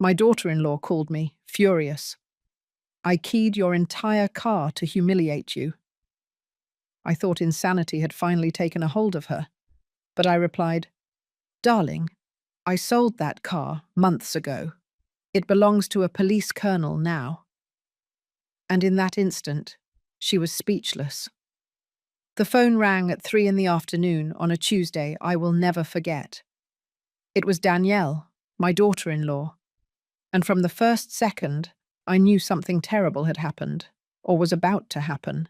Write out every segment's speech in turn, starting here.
My daughter-in-law called me, furious. I keyed your entire car to humiliate you. I thought insanity had finally taken a hold of her, but I replied, Darling, I sold that car months ago. It belongs to a police colonel now. And in that instant, she was speechless. The phone rang at 3 in the afternoon on a Tuesday I will never forget. It was Danielle, my daughter-in-law, and from the first second, I knew something terrible had happened, or was about to happen.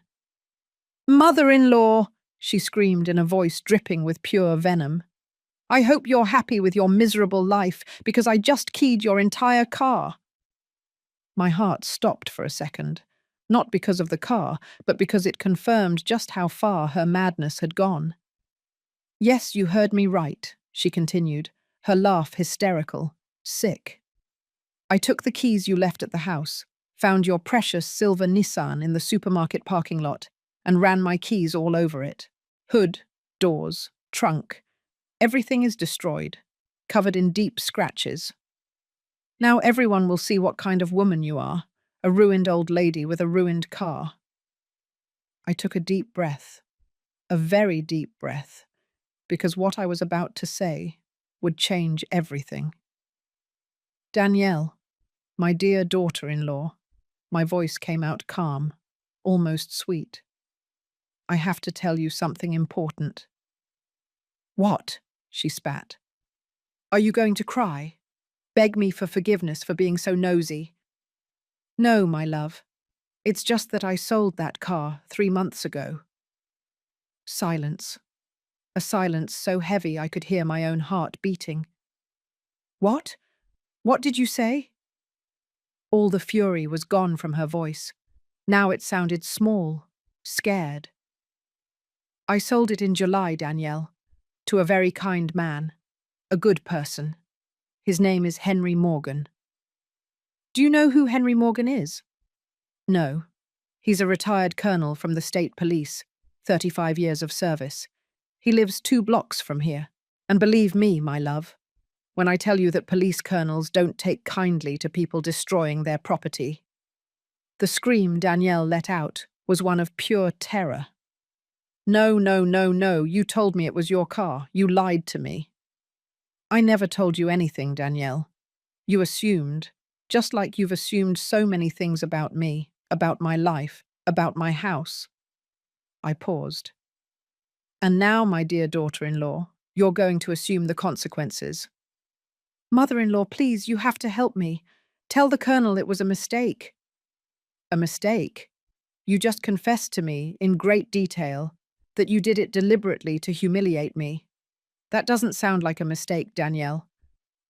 Mother-in-law, she screamed in a voice dripping with pure venom. I hope you're happy with your miserable life because I just keyed your entire car. My heart stopped for a second, not because of the car, but because it confirmed just how far her madness had gone. Yes, you heard me right, she continued, her laugh hysterical, sick. I took the keys you left at the house, found your precious silver Nissan in the supermarket parking lot, and ran my keys all over it. Hood, doors, trunk. Everything is destroyed, covered in deep scratches. Now everyone will see what kind of woman you are, a ruined old lady with a ruined car. I took a deep breath, a very deep breath, because what I was about to say would change everything. Danielle, my dear daughter-in-law, my voice came out calm, almost sweet. I have to tell you something important. What? She spat. Are you going to cry? Beg me for forgiveness for being so nosy? No, my love. It's just that I sold that car 3 months ago. Silence. A silence so heavy I could hear my own heart beating. What? What did you say? All the fury was gone from her voice. Now it sounded small, scared. I sold it in July, Danielle, to a very kind man, a good person. His name is Henry Morgan. Do you know who Henry Morgan is? No. He's a retired colonel from the state police, 35 years of service. He lives 2 blocks from here. And believe me, my love, when I tell you that police colonels don't take kindly to people destroying their property. The scream Danielle let out was one of pure terror. No, no, no, no, you told me it was your car. You lied to me. I never told you anything, Danielle. You assumed, just like you've assumed so many things about me, about my life, about my house. I paused. And now, my dear daughter-in-law, you're going to assume the consequences. Mother-in-law, please, you have to help me. Tell the colonel it was a mistake. A mistake? You just confessed to me, in great detail, that you did it deliberately to humiliate me. That doesn't sound like a mistake, Danielle.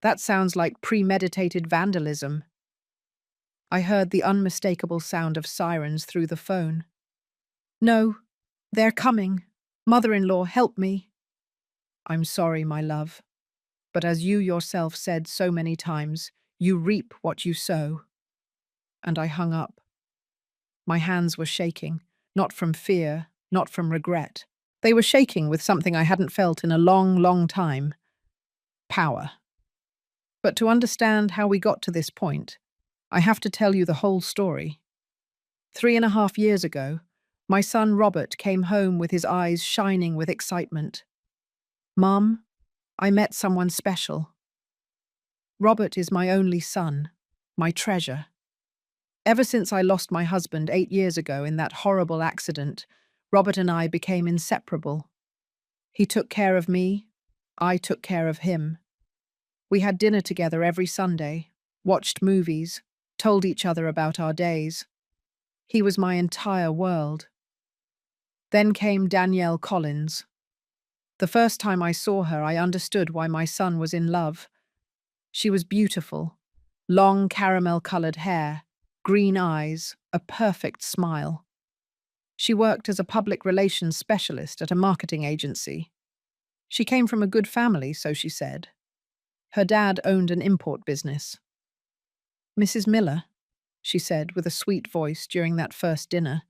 That sounds like premeditated vandalism. I heard the unmistakable sound of sirens through the phone. No, they're coming. Mother-in-law, help me. I'm sorry, my love. But as you yourself said so many times, you reap what you sow. And I hung up. My hands were shaking, not from fear, not from regret. They were shaking with something I hadn't felt in a long, long time. Power. But to understand how we got to this point, I have to tell you the whole story. 3.5 years ago, my son Robert came home with his eyes shining with excitement. Mum, I met someone special. Robert is my only son, my treasure. Ever since I lost my husband 8 years ago in that horrible accident, Robert and I became inseparable. He took care of me, I took care of him. We had dinner together every Sunday, watched movies, told each other about our days. He was my entire world. Then came Danielle Collins. The first time I saw her, I understood why my son was in love. She was beautiful, long caramel-colored hair, green eyes, a perfect smile. She worked as a public relations specialist at a marketing agency. She came from a good family, so she said. Her dad owned an import business. Mrs. Miller, she said with a sweet voice during that first dinner,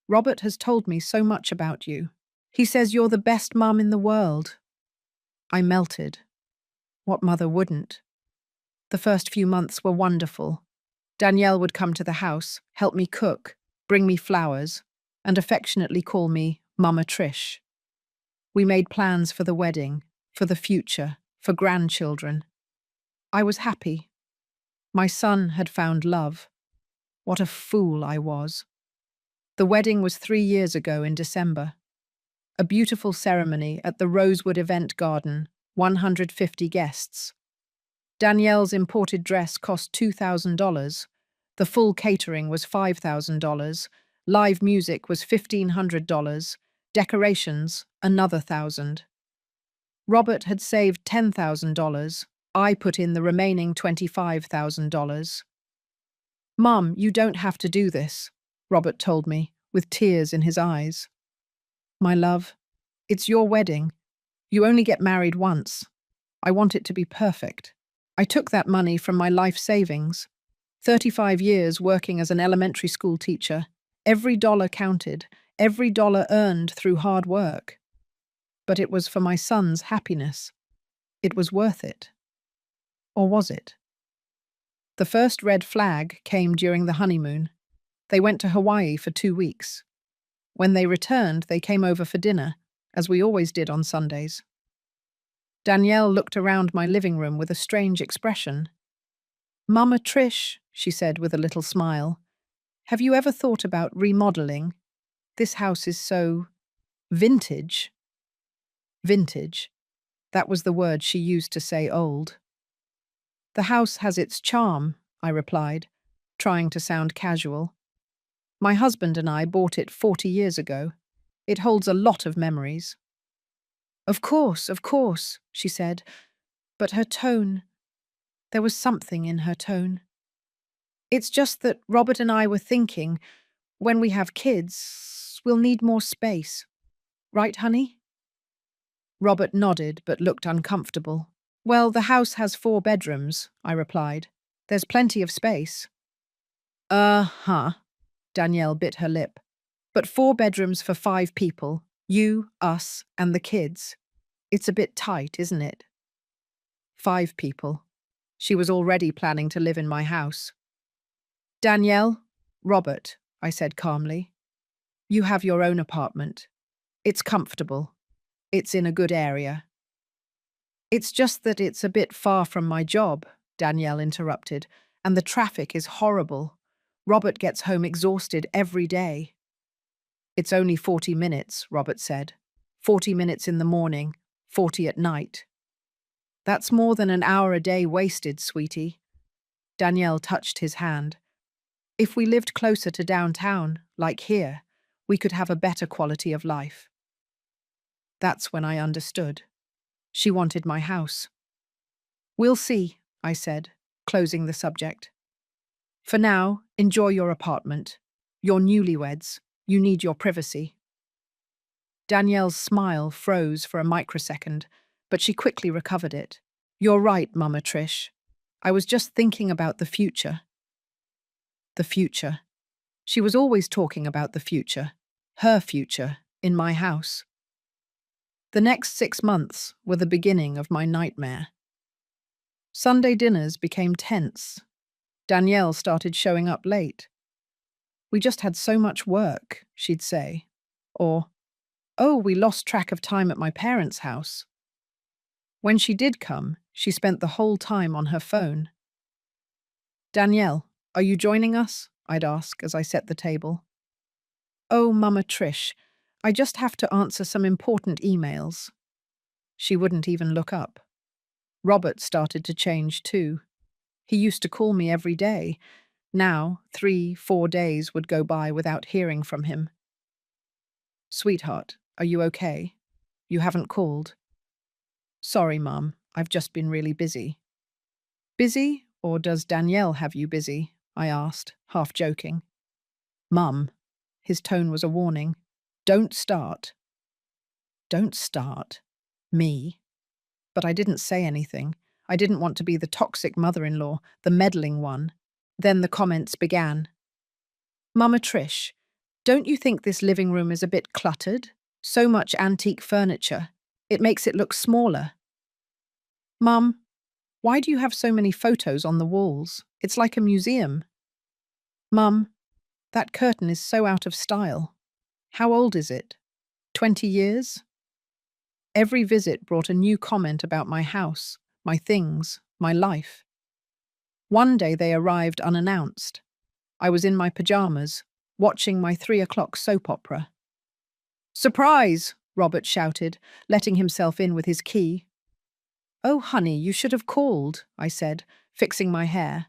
Robert has told me so much about you. He says you're the best mum in the world. I melted. What mother wouldn't? The first few months were wonderful. Danielle would come to the house, help me cook, bring me flowers, and affectionately call me Mama Trish. We made plans for the wedding, for the future, for grandchildren. I was happy. My son had found love. What a fool I was. The wedding was 3 years ago in December. A beautiful ceremony at the Rosewood Event Garden, 150 guests. Danielle's imported dress cost $2,000. The full catering was $5,000. Live music was $1,500. Decorations, another $1,000. Robert had saved $10,000. I put in the remaining $25,000. Mum, you don't have to do this, Robert told me, with tears in his eyes. My love, it's your wedding. You only get married once. I want it to be perfect. I took that money from my life savings. 35 years working as an elementary school teacher. Every dollar counted, every dollar earned through hard work. But it was for my son's happiness. It was worth it. Or was it? The first red flag came during the honeymoon. They went to Hawaii for 2 weeks. When they returned, they came over for dinner, as we always did on Sundays. Danielle looked around my living room with a strange expression. Mama Trish, she said with a little smile, have you ever thought about remodeling? This house is so vintage. Vintage. That was the word she used to say old. The house has its charm, I replied, trying to sound casual. My husband and I bought it 40 years ago. It holds a lot of memories. Of course, she said, but her tone, there was something in her tone. It's just that Robert and I were thinking, when we have kids, we'll need more space. Right, honey? Robert nodded but looked uncomfortable. Well, the house has 4 bedrooms, I replied. There's plenty of space. Uh-huh, Danielle bit her lip. But 4 bedrooms for 5 people, you, us, and the kids. It's a bit tight, isn't it? 5 people. She was already planning to live in my house. Danielle, Robert, I said calmly. You have your own apartment. It's comfortable. It's in a good area. It's just that it's a bit far from my job, Danielle interrupted, and the traffic is horrible. Robert gets home exhausted every day. It's only 40 minutes, Robert said. 40 minutes in the morning, 40 at night. That's more than an hour a day wasted, sweetie. Danielle touched his hand. If we lived closer to downtown, like here, we could have a better quality of life. That's when I understood. She wanted my house. We'll see, I said, closing the subject. For now, enjoy your apartment. You're newlyweds. You need your privacy. Danielle's smile froze for a microsecond, but she quickly recovered it. You're right, Mama Trish. I was just thinking about the future. The future. She was always talking about the future. Her future, in my house. The next 6 months were the beginning of my nightmare. Sunday dinners became tense. Danielle started showing up late. We just had so much work, she'd say. Or, oh, we lost track of time at my parents' house. When she did come, she spent the whole time on her phone. Danielle, are you joining us? I'd ask as I set the table. Oh, Mama Trish, I just have to answer some important emails. She wouldn't even look up. Robert started to change too. He used to call me every day. Now, 3-4 days would go by without hearing from him. Sweetheart, are you okay? You haven't called. Sorry, Mum, I've just been really busy. Busy, or does Danielle have you busy? I asked, half joking. Mum, his tone was a warning. Don't start. Don't start. Me. But I didn't say anything. I didn't want to be the toxic mother-in-law, the meddling one. Then the comments began. Mama Trish, don't you think this living room is a bit cluttered? So much antique furniture. It makes it look smaller. Mum, Why do you have so many photos on the walls? It's like a museum. Mum, that curtain is so out of style. How old is it? 20 years? Every visit brought a new comment about my house, my things, my life. One day they arrived unannounced. I was in my pajamas, watching my 3 o'clock soap opera. Surprise! Robert shouted, letting himself in with his key. Oh, honey, you should have called, I said, fixing my hair.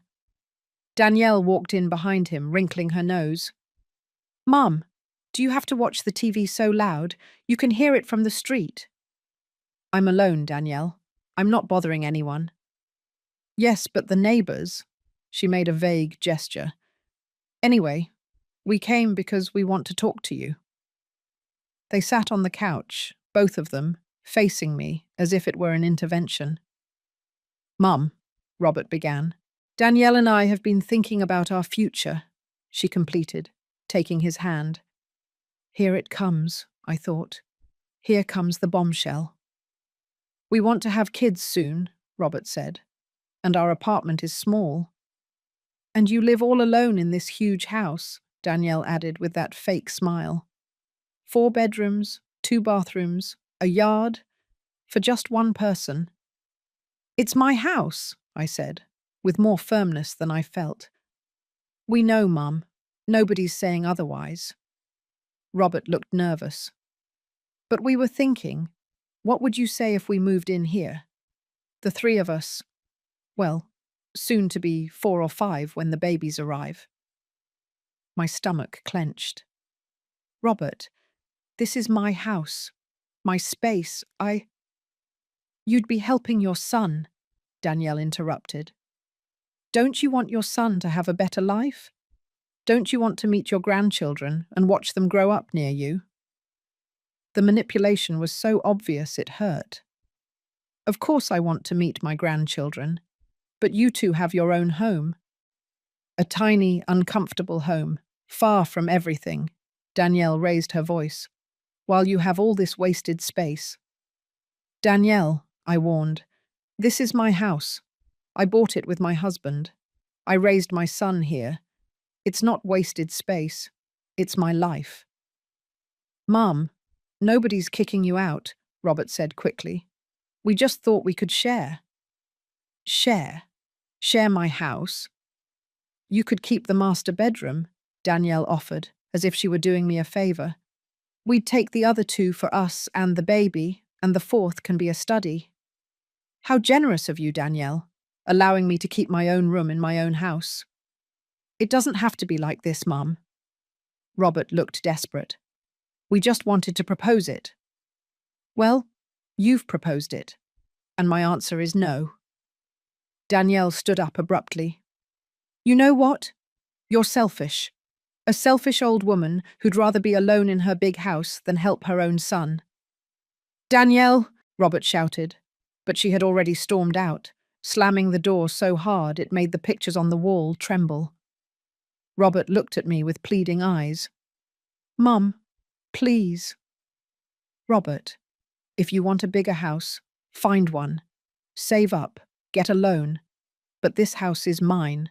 Danielle walked in behind him, wrinkling her nose. Mum, do you have to watch the TV so loud? You can hear it from the street. I'm alone, Danielle. I'm not bothering anyone. Yes, but the neighbours. She made a vague gesture. Anyway, we came because we want to talk to you. They sat on the couch, both of them, facing me as if it were an intervention. Mum, Robert began. Danielle and I have been thinking about our future, she completed, taking his hand. Here it comes, I thought. Here comes the bombshell. We want to have kids soon, Robert said, and our apartment is small. And you live all alone in this huge house, Danielle added with that fake smile. 4 bedrooms, 2 bathrooms, a yard, for just one person. It's my house, I said, with more firmness than I felt. We know, Mum. Nobody's saying otherwise. Robert looked nervous. But we were thinking, what would you say if we moved in here? The 3 of us, well, soon to be 4 or 5 when the babies arrive. My stomach clenched. Robert, this is my house, my space. You'd be helping your son, Danielle interrupted. Don't you want your son to have a better life? Don't you want to meet your grandchildren and watch them grow up near you? The manipulation was so obvious it hurt. Of course I want to meet my grandchildren, but you two have your own home. A tiny, uncomfortable home, far from everything. Danielle raised her voice. While you have all this wasted space. Danielle, I warned, this is my house. I bought it with my husband. I raised my son here. It's not wasted space. It's my life. Mum, nobody's kicking you out, Robert said quickly. We just thought we could share. Share? Share my house? You could keep the master bedroom, Danielle offered, as if she were doing me a favor. We'd take the other 2 for us and the baby, and the 4th can be a study. How generous of you, Danielle, allowing me to keep my own room in my own house. It doesn't have to be like this, Mum. Robert looked desperate. We just wanted to propose it. Well, you've proposed it, and my answer is no. Danielle stood up abruptly. You know what? You're selfish. A selfish old woman who'd rather be alone in her big house than help her own son. Danielle, Robert shouted, but she had already stormed out, slamming the door so hard it made the pictures on the wall tremble. Robert looked at me with pleading eyes. Mum, please. Robert, if you want a bigger house, find one. Save up, get a loan. But this house is mine,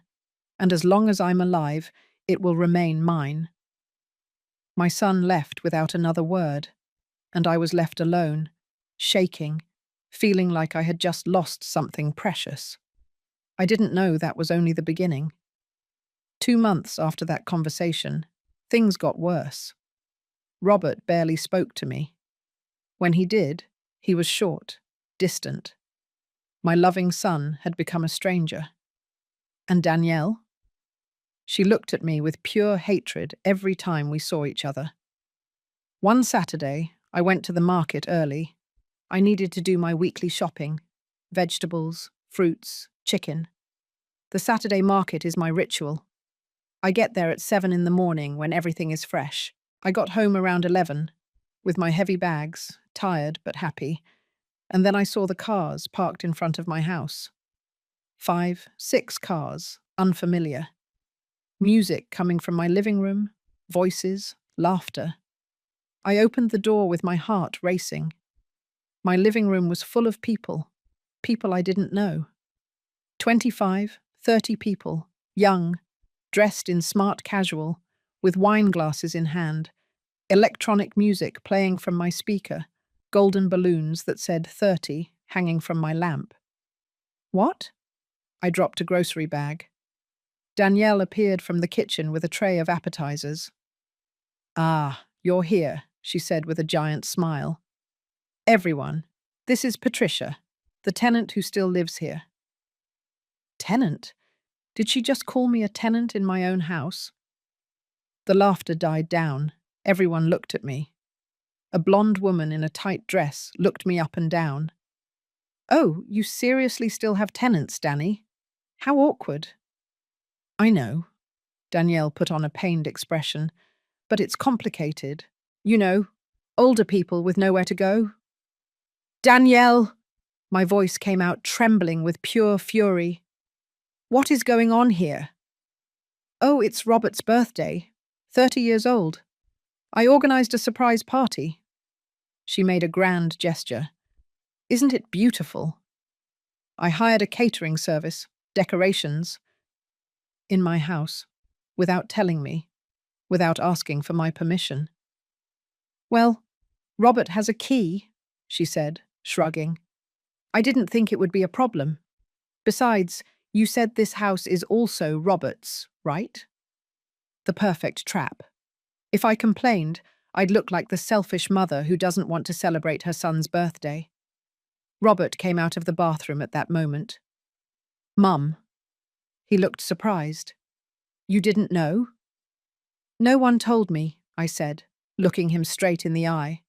and as long as I'm alive, it will remain mine. My son left without another word, and I was left alone, shaking, feeling like I had just lost something precious. I didn't know that was only the beginning. 2 months after that conversation, things got worse. Robert barely spoke to me. When he did, he was short, distant. My loving son had become a stranger. And Danielle? She looked at me with pure hatred every time we saw each other. One Saturday, I went to the market early. I needed to do my weekly shopping. Vegetables, fruits, chicken. The Saturday market is my ritual. I get there at 7 in the morning when everything is fresh. I got home around 11, with my heavy bags, tired but happy, and then I saw the cars parked in front of my house. 5, 6 cars, unfamiliar. Music coming from my living room, voices, laughter. I opened the door with my heart racing. My living room was full of people, people I didn't know. 25, 30 people, young, dressed in smart casual, with wine glasses in hand, electronic music playing from my speaker, golden balloons that said 30 hanging from my lamp. What? I dropped a grocery bag. Danielle appeared from the kitchen with a tray of appetizers. Ah, you're here, she said with a giant smile. Everyone, this is Patricia, the tenant who still lives here. Tenant? Did she just call me a tenant in my own house? The laughter died down. Everyone looked at me. A blonde woman in a tight dress looked me up and down. Oh, you seriously still have tenants, Danny? How awkward. I know. Danielle put on a pained expression. But it's complicated. You know, older people with nowhere to go. Danielle! My voice came out trembling with pure fury. What is going on here? Oh, it's Robert's birthday. 30 years old. I organized a surprise party. She made a grand gesture. Isn't it beautiful? I hired a catering service, decorations, in my house, without telling me, without asking for my permission. Well, Robert has a key, she said, shrugging. I didn't think it would be a problem. Besides, you said this house is also Robert's, right? The perfect trap. If I complained, I'd look like the selfish mother who doesn't want to celebrate her son's birthday. Robert came out of the bathroom at that moment. Mum. He looked surprised. You didn't know? No one told me, I said, looking him straight in the eye.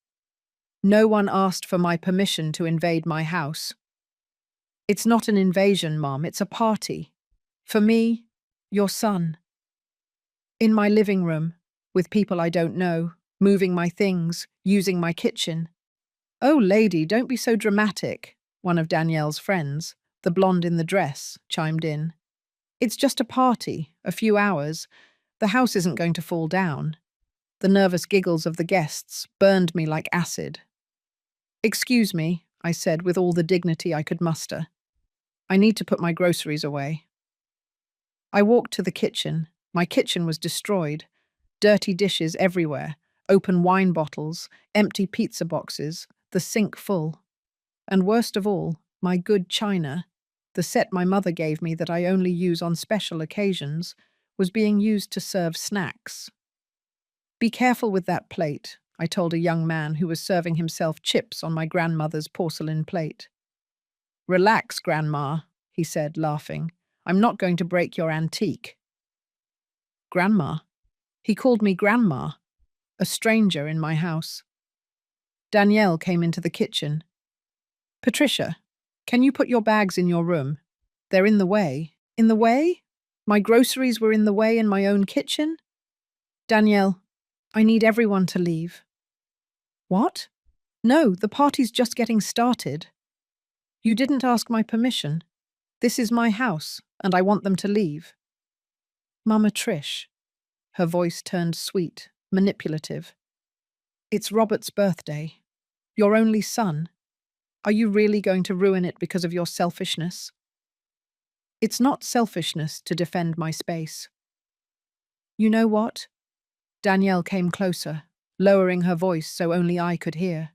No one asked for my permission to invade my house. It's not an invasion, Mom, it's a party. For me, your son. In my living room, with people I don't know, moving my things, using my kitchen. Oh, lady, don't be so dramatic, one of Danielle's friends, the blonde in the dress, chimed in. It's just a party, a few hours. The house isn't going to fall down. The nervous giggles of the guests burned me like acid. Excuse me, I said with all the dignity I could muster. I need to put my groceries away. I walked to the kitchen. My kitchen was destroyed. Dirty dishes everywhere, open wine bottles, empty pizza boxes, the sink full. And worst of all, my good china, the set my mother gave me that I only use on special occasions, was being used to serve snacks. Be careful with that plate, I told a young man who was serving himself chips on my grandmother's porcelain plate. Relax, Grandma, he said, laughing. I'm not going to break your antique. Grandma? He called me Grandma, a stranger in my house. Danielle came into the kitchen. Patricia, can you put your bags in your room? They're in the way. In the way? My groceries were in the way in my own kitchen? Danielle, I need everyone to leave. What? No, the party's just getting started. You didn't ask my permission. This is my house, and I want them to leave. Mama Trish. Her voice turned sweet, manipulative. It's Robert's birthday. Your only son. Are you really going to ruin it because of your selfishness? It's not selfishness to defend my space. You know what? Danielle came closer, lowering her voice so only I could hear.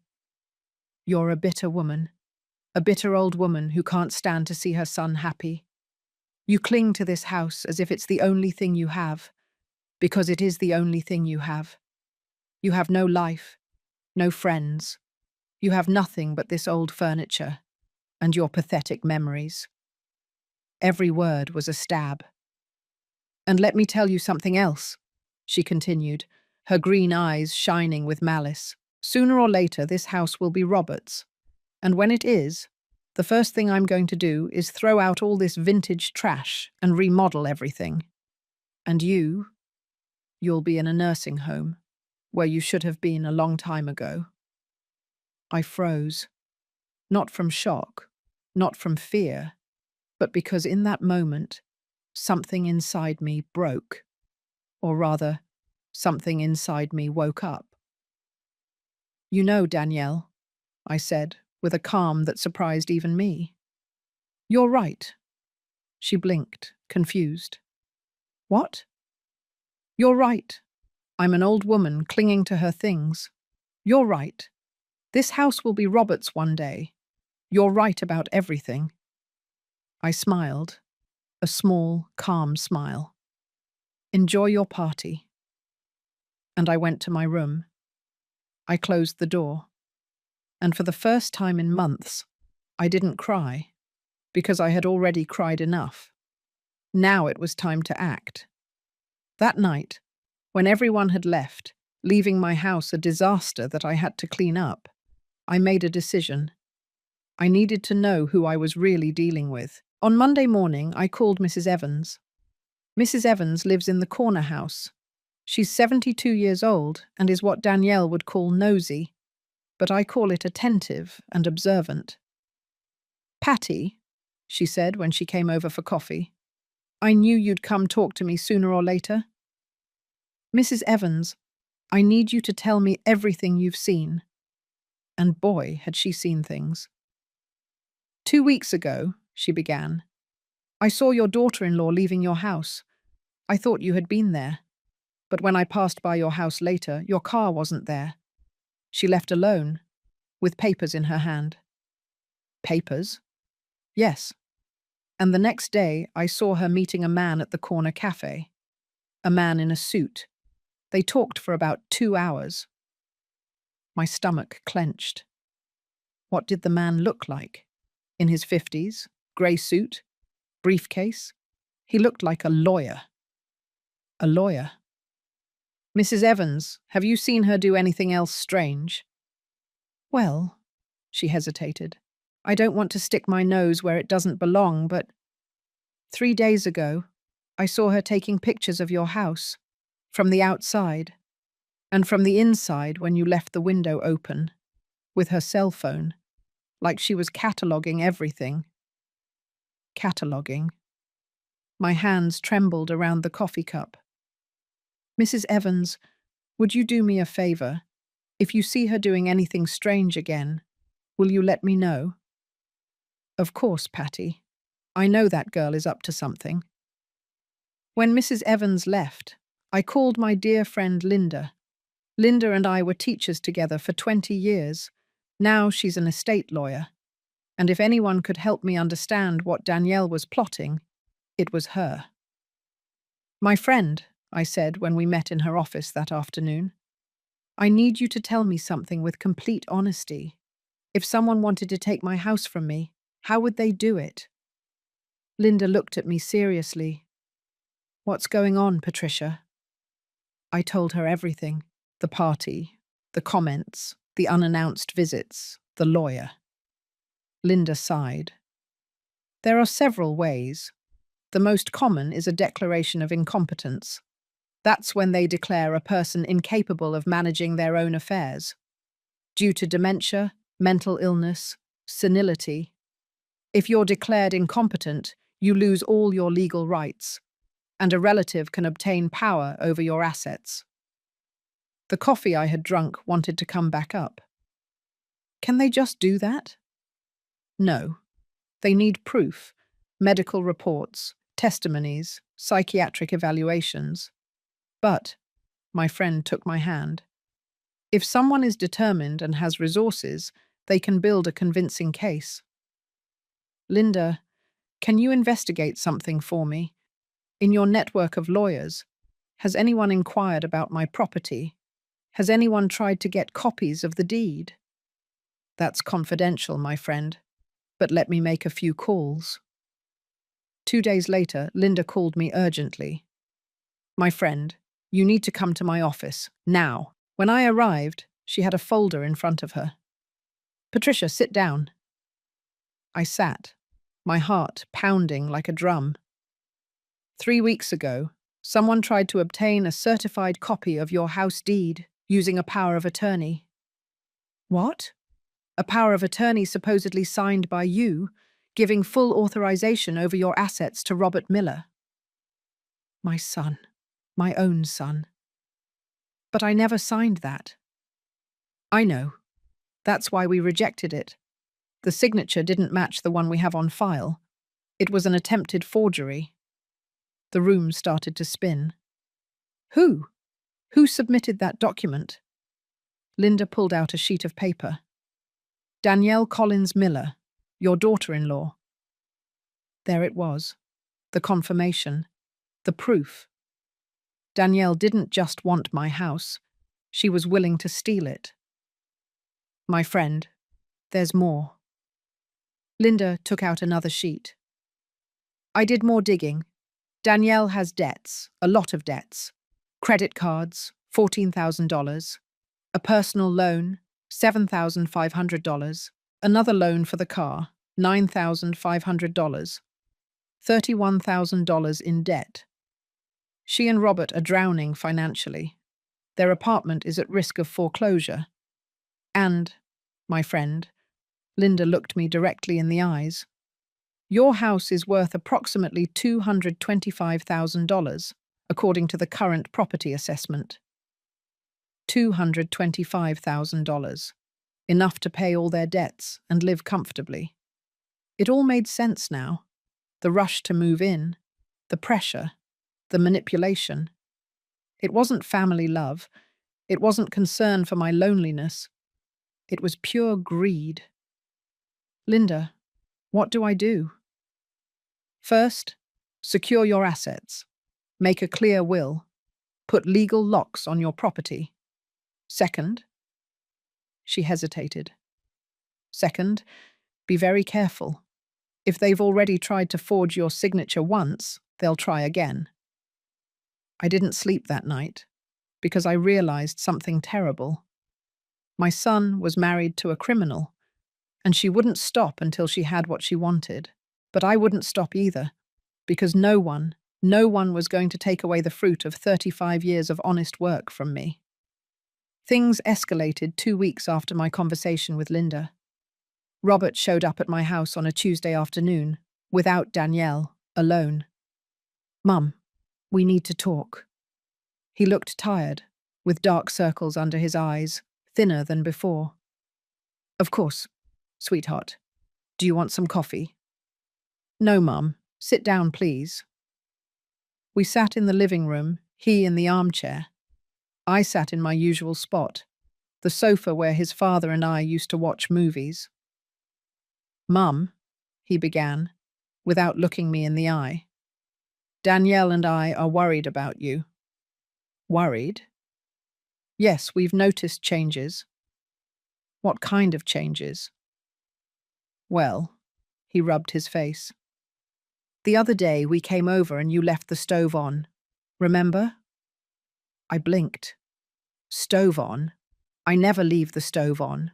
You're a bitter woman. A bitter old woman who can't stand to see her son happy. You cling to this house as if it's the only thing you have, because it is the only thing you have. You have no life, no friends. You have nothing but this old furniture and your pathetic memories. Every word was a stab. And let me tell you something else, she continued, her green eyes shining with malice. Sooner or later, this house will be Robert's. And when it is, the first thing I'm going to do is throw out all this vintage trash and remodel everything. And you'll be in a nursing home, where you should have been a long time ago. I froze. Not from shock, not from fear, but because in that moment, something inside me broke. Or rather, something inside me woke up. You know, Danielle, I said, with a calm that surprised even me. You're right. She blinked, confused. What? You're right. I'm an old woman clinging to her things. You're right. This house will be Robert's one day. You're right about everything. I smiled, a small, calm smile. Enjoy your party. And I went to my room. I closed the door. And for the first time in months, I didn't cry, because I had already cried enough. Now it was time to act. That night, when everyone had left, leaving my house a disaster that I had to clean up, I made a decision. I needed to know who I was really dealing with. On Monday morning, I called Mrs. Evans. Mrs. Evans lives in the corner house. She's 72 years old and is what Danielle would call nosy, but I call it attentive and observant. Patty, she said when she came over for coffee, I knew you'd come talk to me sooner or later. Mrs. Evans, I need you to tell me everything you've seen. And boy, had she seen things. 2 weeks ago, she began, I saw your daughter-in-law leaving your house. I thought you had been there. But when I passed by your house later, your car wasn't there. She left alone, with papers in her hand. Papers? Yes. And the next day, I saw her meeting a man at the corner cafe. A man in a suit. They talked for about 2 hours. My stomach clenched. What did the man look like? In his 50s, grey suit, briefcase? He looked like a lawyer. A lawyer? Mrs. Evans, have you seen her do anything else strange? Well, she hesitated. I don't want to stick my nose where it doesn't belong, but 3 days ago, I saw her taking pictures of your house, from the outside, and from the inside when you left the window open, with her cell phone, like she was cataloguing everything. Cataloguing. My hands trembled around the coffee cup. Mrs. Evans, would you do me a favor? If you see her doing anything strange again, will you let me know? Of course, Patty. I know that girl is up to something. When Mrs. Evans left, I called my dear friend Linda. Linda and I were teachers together for 20 years. Now she's an estate lawyer. And if anyone could help me understand what Danielle was plotting, it was her. My friend, I said when we met in her office that afternoon, I need you to tell me something with complete honesty. If someone wanted to take my house from me, how would they do it? Linda looked at me seriously. What's going on, Patricia? I told her everything. The party, the comments, the unannounced visits, the lawyer. Linda sighed. There are several ways. The most common is a declaration of incompetence. That's when they declare a person incapable of managing their own affairs, due to dementia, mental illness, senility. If you're declared incompetent, you lose all your legal rights, and a relative can obtain power over your assets. The coffee I had drunk wanted to come back up. Can they just do that? No. They need proof, medical reports, testimonies, psychiatric evaluations. But, my friend took my hand, if someone is determined and has resources, they can build a convincing case. Linda, can you investigate something for me? In your network of lawyers, has anyone inquired about my property? Has anyone tried to get copies of the deed? That's confidential, my friend, but let me make a few calls. 2 days later, Linda called me urgently. My friend, you need to come to my office, now. When I arrived, she had a folder in front of her. Patricia, sit down. I sat, my heart pounding like a drum. 3 weeks ago, someone tried to obtain a certified copy of your house deed using a power of attorney. What? A power of attorney supposedly signed by you, giving full authorization over your assets to Robert Miller. My son, my own son. But I never signed that. I know. That's why we rejected it. The signature didn't match the one we have on file. It was an attempted forgery. The room started to spin. Who? Who submitted that document? Linda pulled out a sheet of paper. Danielle Collins Miller, your daughter-in-law. There it was. The confirmation. The proof. Danielle didn't just want my house. She was willing to steal it. My friend, there's more. Linda took out another sheet. I did more digging. Danielle has debts, a lot of debts. Credit cards, $14,000. A personal loan, $7,500. Another loan for the car, $9,500. $31,000 in debt. She and Robert are drowning financially. Their apartment is at risk of foreclosure. And, my friend, Linda looked me directly in the eyes, your house is worth approximately $225,000, according to the current property assessment. $225,000. Enough to pay all their debts and live comfortably. It all made sense now. The rush to move in, the pressure, the manipulation. It wasn't family love. It wasn't concern for my loneliness. It was pure greed. Linda, what do I do? First, secure your assets. Make a clear will. Put legal locks on your property. Second, she hesitated. Second, be very careful. If they've already tried to forge your signature once, they'll try again. I didn't sleep that night because I realized something terrible. My son was married to a criminal, and she wouldn't stop until she had what she wanted. But I wouldn't stop either, because no one was going to take away the fruit of 35 years of honest work from me. Things escalated 2 weeks after my conversation with Linda. Robert showed up at my house on a Tuesday afternoon, without Danielle, alone. Mum, we need to talk. He looked tired, with dark circles under his eyes, thinner than before. Of course, sweetheart. Do you want some coffee? No, Mum. Sit down, please. We sat in the living room, he in the armchair. I sat in my usual spot, the sofa where his father and I used to watch movies. Mum, he began, without looking me in the eye. Danielle and I are worried about you. Worried? Yes, we've noticed changes. What kind of changes? Well, he rubbed his face. The other day we came over and you left the stove on. Remember? I blinked. Stove on? I never leave the stove on.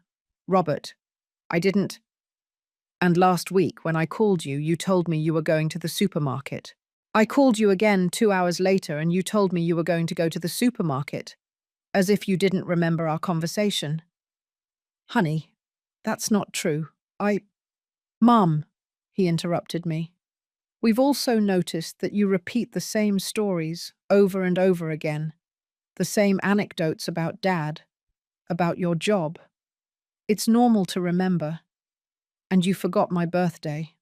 Robert, I didn't. And last week when I called you, you told me you were going to the supermarket. I called you again 2 hours later and you told me you were going to go to the supermarket, as if you didn't remember our conversation. Honey, that's not true. Mum, he interrupted me. We've also noticed that you repeat the same stories over and over again, the same anecdotes about Dad, about your job. It's normal to remember. And you forgot my birthday.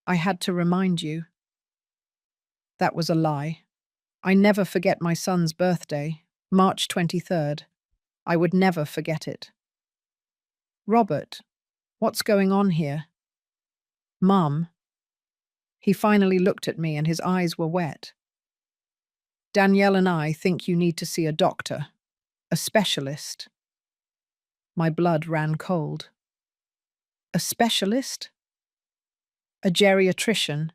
I had to remind you. That was a lie. I never forget my son's birthday, March 23rd. I would never forget it. Robert, what's going on here? Mum. He finally looked at me and his eyes were wet. Danielle and I think you need to see a doctor, a specialist. My blood ran cold. A specialist? A geriatrician,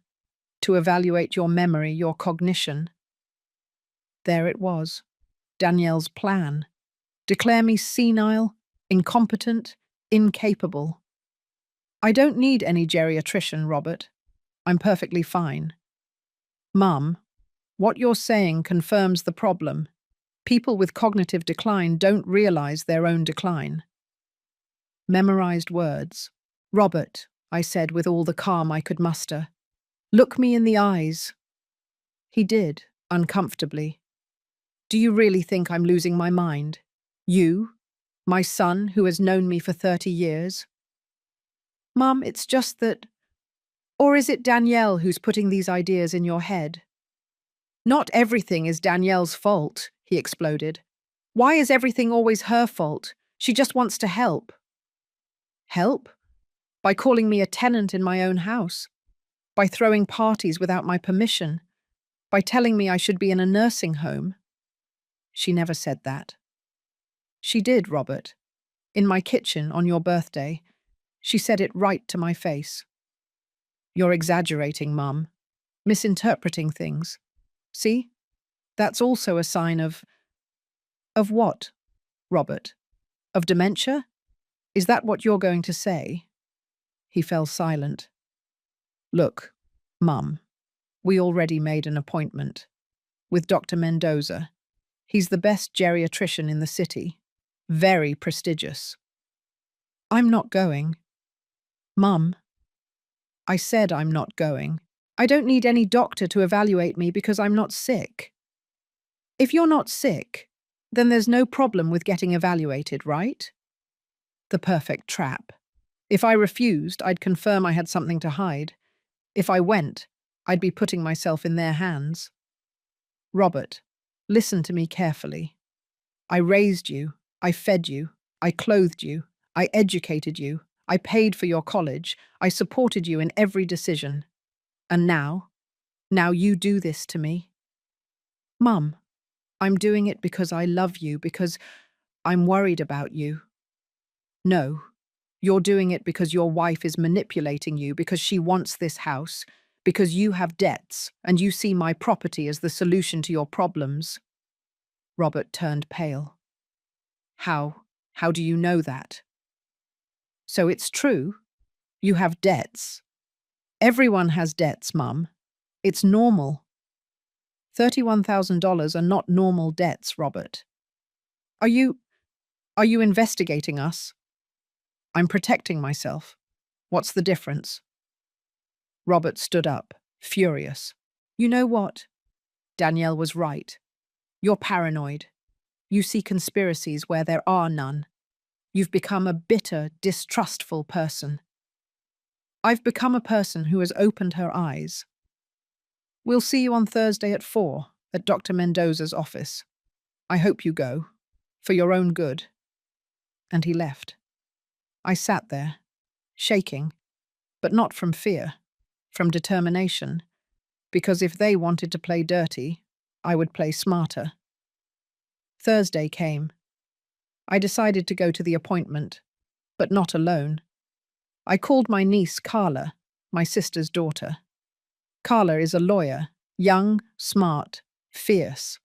to evaluate your memory, your cognition. There it was, Danielle's plan. Declare me senile, incompetent, incapable. I don't need any geriatrician, Robert. I'm perfectly fine. Mum, what you're saying confirms the problem. People with cognitive decline don't realize their own decline. Memorized words. Robert, I said with all the calm I could muster. Look me in the eyes. He did, uncomfortably. Do you really think I'm losing my mind? You? My son, who has known me for 30 years? Mum, it's just that Or is it Danielle who's putting these ideas in your head? Not everything is Danielle's fault, he exploded. Why is everything always her fault? She just wants to help. Help? By calling me a tenant in my own house. By throwing parties without my permission. By telling me I should be in a nursing home. She never said that. She did, Robert. In my kitchen on your birthday. She said it right to my face. You're exaggerating, Mum. Misinterpreting things. See? That's also a sign of... Of what, Robert? Of dementia? Is that what you're going to say? He fell silent. Look, Mum, we already made an appointment. With Dr. Mendoza. He's the best geriatrician in the city. Very prestigious. I'm not going. Mum, I said I'm not going. I don't need any doctor to evaluate me because I'm not sick. If you're not sick, then there's no problem with getting evaluated, right? The perfect trap. If I refused, I'd confirm I had something to hide. If I went, I'd be putting myself in their hands. Robert, listen to me carefully. I raised you, I fed you, I clothed you, I educated you, I paid for your college, I supported you in every decision. And now you do this to me. Mum, I'm doing it because I love you, because I'm worried about you. No, you're doing it because your wife is manipulating you, because she wants this house, because you have debts, and you see my property as the solution to your problems. Robert turned pale. How do you know that? So it's true? You have debts? Everyone has debts, Mum. It's normal. $31,000 are not normal debts, Robert. Are you investigating us? I'm protecting myself. What's the difference? Robert stood up, furious. You know what? Danielle was right. You're paranoid. You see conspiracies where there are none. You've become a bitter, distrustful person. I've become a person who has opened her eyes. We'll see you on Thursday at 4 at Dr. Mendoza's office. I hope you go, for your own good. And he left. I sat there, shaking, but not from fear, from determination, because if they wanted to play dirty, I would play smarter. Thursday came. I decided to go to the appointment, but not alone. I called my niece Carla, my sister's daughter. Carla is a lawyer, young, smart, fierce.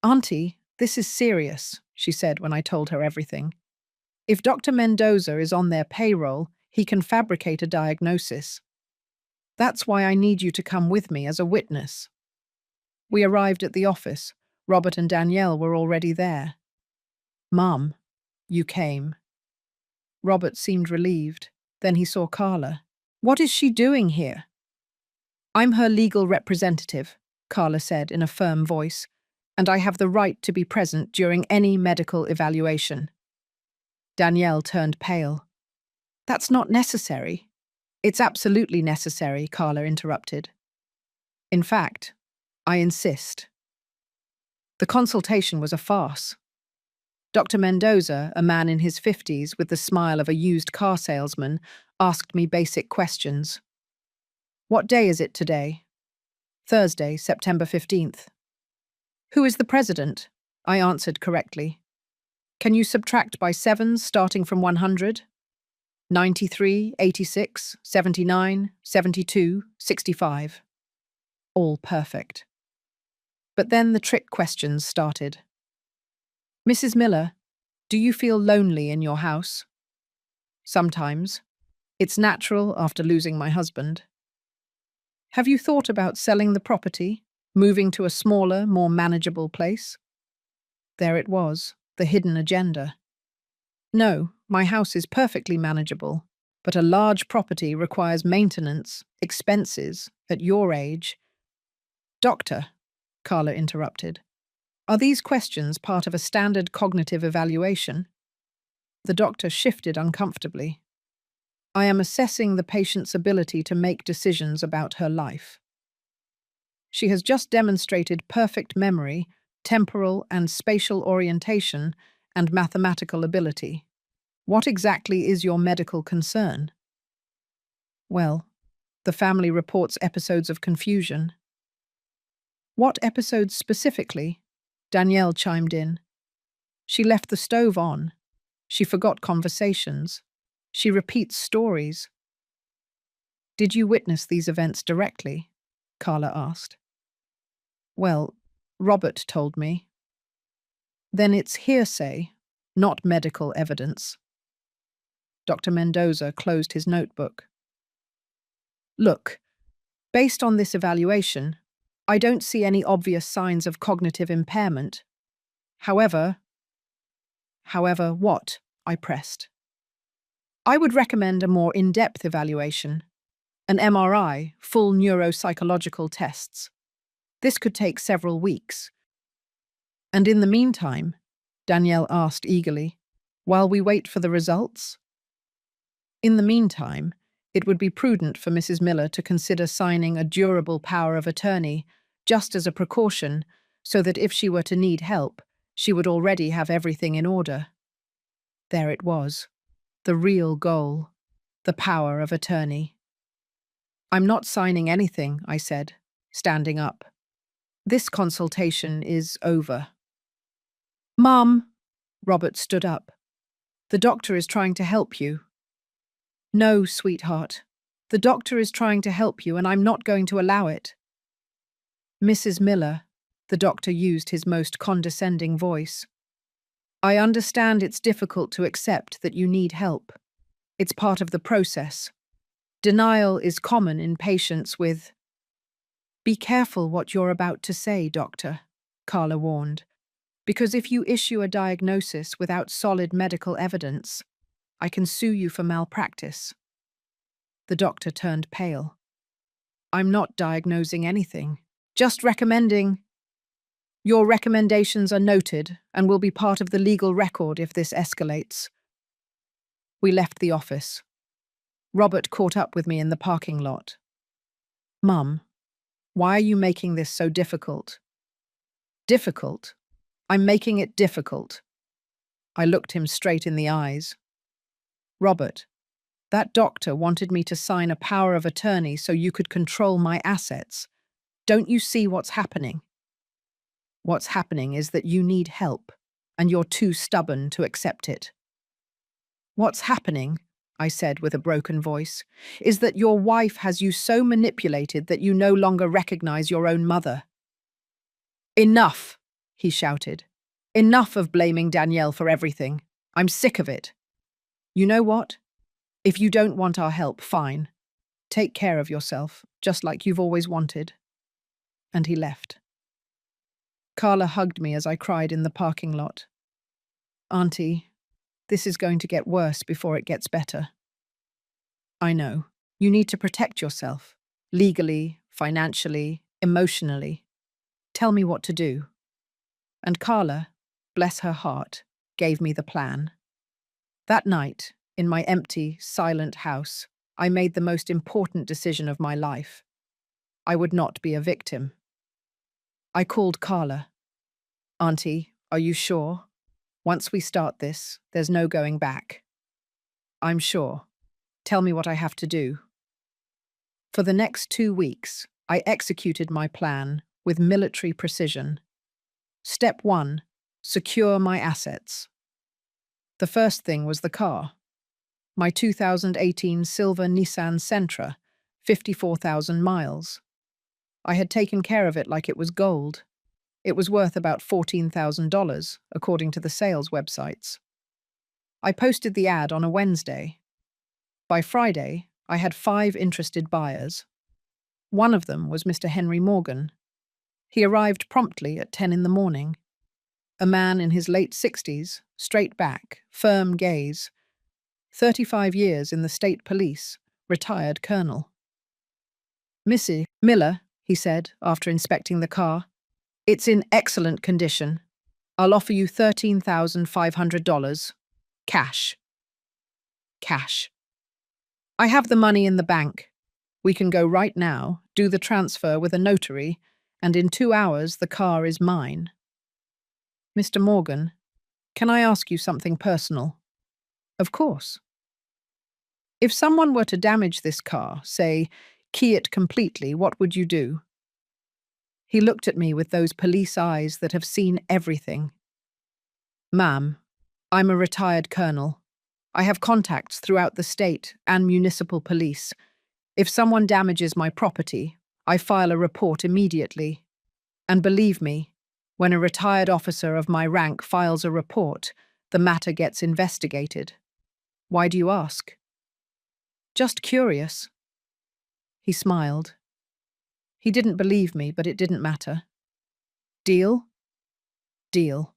Auntie, this is serious, she said when I told her everything. If Dr. Mendoza is on their payroll, he can fabricate a diagnosis. That's why I need you to come with me as a witness. We arrived at the office. Robert and Danielle were already there. Mum, you came. Robert seemed relieved. Then he saw Carla. What is she doing here? I'm her legal representative, Carla said in a firm voice, and I have the right to be present during any medical evaluation. Danielle turned pale. That's not necessary. It's absolutely necessary, Carla interrupted. In fact, I insist. The consultation was a farce. Dr. Mendoza, a man in his 50s with the smile of a used car salesman, asked me basic questions. What day is it today? Thursday, September 15th. Who is the president? I answered correctly. Can you subtract by sevens starting from 100? 93, 86, 79, 72, 65. All perfect. But then the trick questions started. Mrs. Miller, do you feel lonely in your house? Sometimes. It's natural after losing my husband. Have you thought about selling the property, moving to a smaller, more manageable place? There it was, the hidden agenda. No, my house is perfectly manageable, but a large property requires maintenance, expenses, at your age. Doctor, Carla interrupted, are these questions part of a standard cognitive evaluation? The doctor shifted uncomfortably. I am assessing the patient's ability to make decisions about her life. She has just demonstrated perfect memory, temporal and spatial orientation, and mathematical ability. What exactly is your medical concern? Well, the family reports episodes of confusion. What episodes specifically? Danielle chimed in. She left the stove on. She forgot conversations. She repeats stories. Did you witness these events directly? Carla asked. Well, Robert told me. Then it's hearsay, not medical evidence. Dr. Mendoza closed his notebook. Look, based on this evaluation, I don't see any obvious signs of cognitive impairment. However, what? I pressed. I would recommend a more in-depth evaluation, an MRI, full neuropsychological tests. This could take several weeks. And in the meantime, Danielle asked eagerly, while we wait for the results? In the meantime, it would be prudent for Mrs. Miller to consider signing a durable power of attorney, just as a precaution, so that if she were to need help, she would already have everything in order. There it was, the real goal, the power of attorney. I'm not signing anything, I said, standing up. This consultation is over. Mum, Robert stood up. The doctor is trying to help you. No, sweetheart. The doctor is trying to help you, and I'm not going to allow it. Mrs. Miller, the doctor used his most condescending voice. I understand it's difficult to accept that you need help. It's part of the process. Denial is common in patients with... Be careful what you're about to say, doctor, Carla warned, because if you issue a diagnosis without solid medical evidence, I can sue you for malpractice. The doctor turned pale. I'm not diagnosing anything, just recommending. Your recommendations are noted and will be part of the legal record if this escalates. We left the office. Robert caught up with me in the parking lot. Mum, why are you making this so difficult? Difficult? I'm making it difficult. I looked him straight in the eyes. Robert, that doctor wanted me to sign a power of attorney so you could control my assets. Don't you see what's happening? What's happening is that you need help, and you're too stubborn to accept it. What's happening, I said with a broken voice, is that your wife has you so manipulated that you no longer recognize your own mother. Enough, he shouted. Enough of blaming Danielle for everything. I'm sick of it. You know what? If you don't want our help, fine. Take care of yourself, just like you've always wanted. And he left. Carla hugged me as I cried in the parking lot. Auntie, this is going to get worse before it gets better. I know. You need to protect yourself. Legally, financially, emotionally. Tell me what to do. And Carla, bless her heart, gave me the plan. That night, in my empty, silent house, I made the most important decision of my life. I would not be a victim. I called Carla. Auntie, are you sure? Once we start this, there's no going back. I'm sure. Tell me what I have to do. For the next 2 weeks, I executed my plan with military precision. Step 1, secure my assets. The first thing was the car. My 2018 silver Nissan Sentra, 54,000 miles. I had taken care of it like it was gold. It was worth about $14,000, according to the sales websites. I posted the ad on a Wednesday. By Friday, I had 5 interested buyers. One of them was Mr. Henry Morgan. He arrived promptly at 10 in the morning. A man in his late 60s, straight back, firm gaze. 35 years in the state police, retired colonel. Mrs. Miller, he said after inspecting the car, it's in excellent condition. I'll offer you $13,500. Cash. Cash. I have the money in the bank. We can go right now, do the transfer with a notary, and in 2 hours the car is mine. Mr. Morgan, can I ask you something personal? Of course. If someone were to damage this car, say, key it completely, what would you do? He looked at me with those police eyes that have seen everything. Ma'am, I'm a retired colonel. I have contacts throughout the state and municipal police. If someone damages my property, I file a report immediately. And believe me, when a retired officer of my rank files a report, the matter gets investigated. Why do you ask? Just curious. He smiled. He didn't believe me, but it didn't matter. Deal? Deal.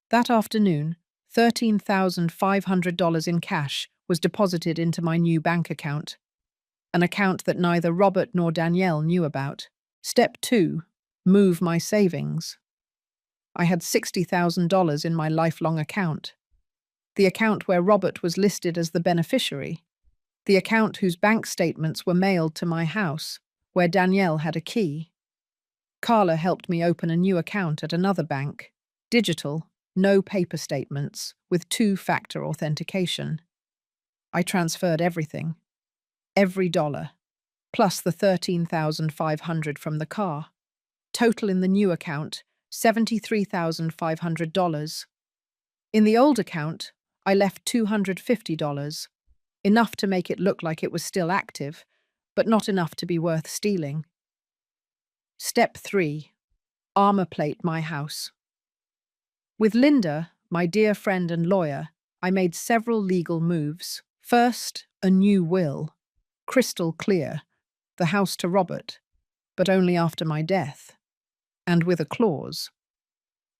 That afternoon, $13,500 in cash was deposited into my new bank account, an account that neither Robert nor Danielle knew about. Step 2. Move my savings. I had $60,000 in my lifelong account. The account where Robert was listed as the beneficiary. The account whose bank statements were mailed to my house, where Danielle had a key. Carla helped me open a new account at another bank. Digital, no paper statements, with two-factor authentication. I transferred everything. Every dollar, plus the $13,500 from the car. Total in the new account, $73,500. In the old account, I left $250, enough to make it look like it was still active, but not enough to be worth stealing. Step 3. Armor plate my house. With Linda, my dear friend and lawyer, I made several legal moves. First, a new will. Crystal clear. The house to Robert, but only after my death. And with a clause.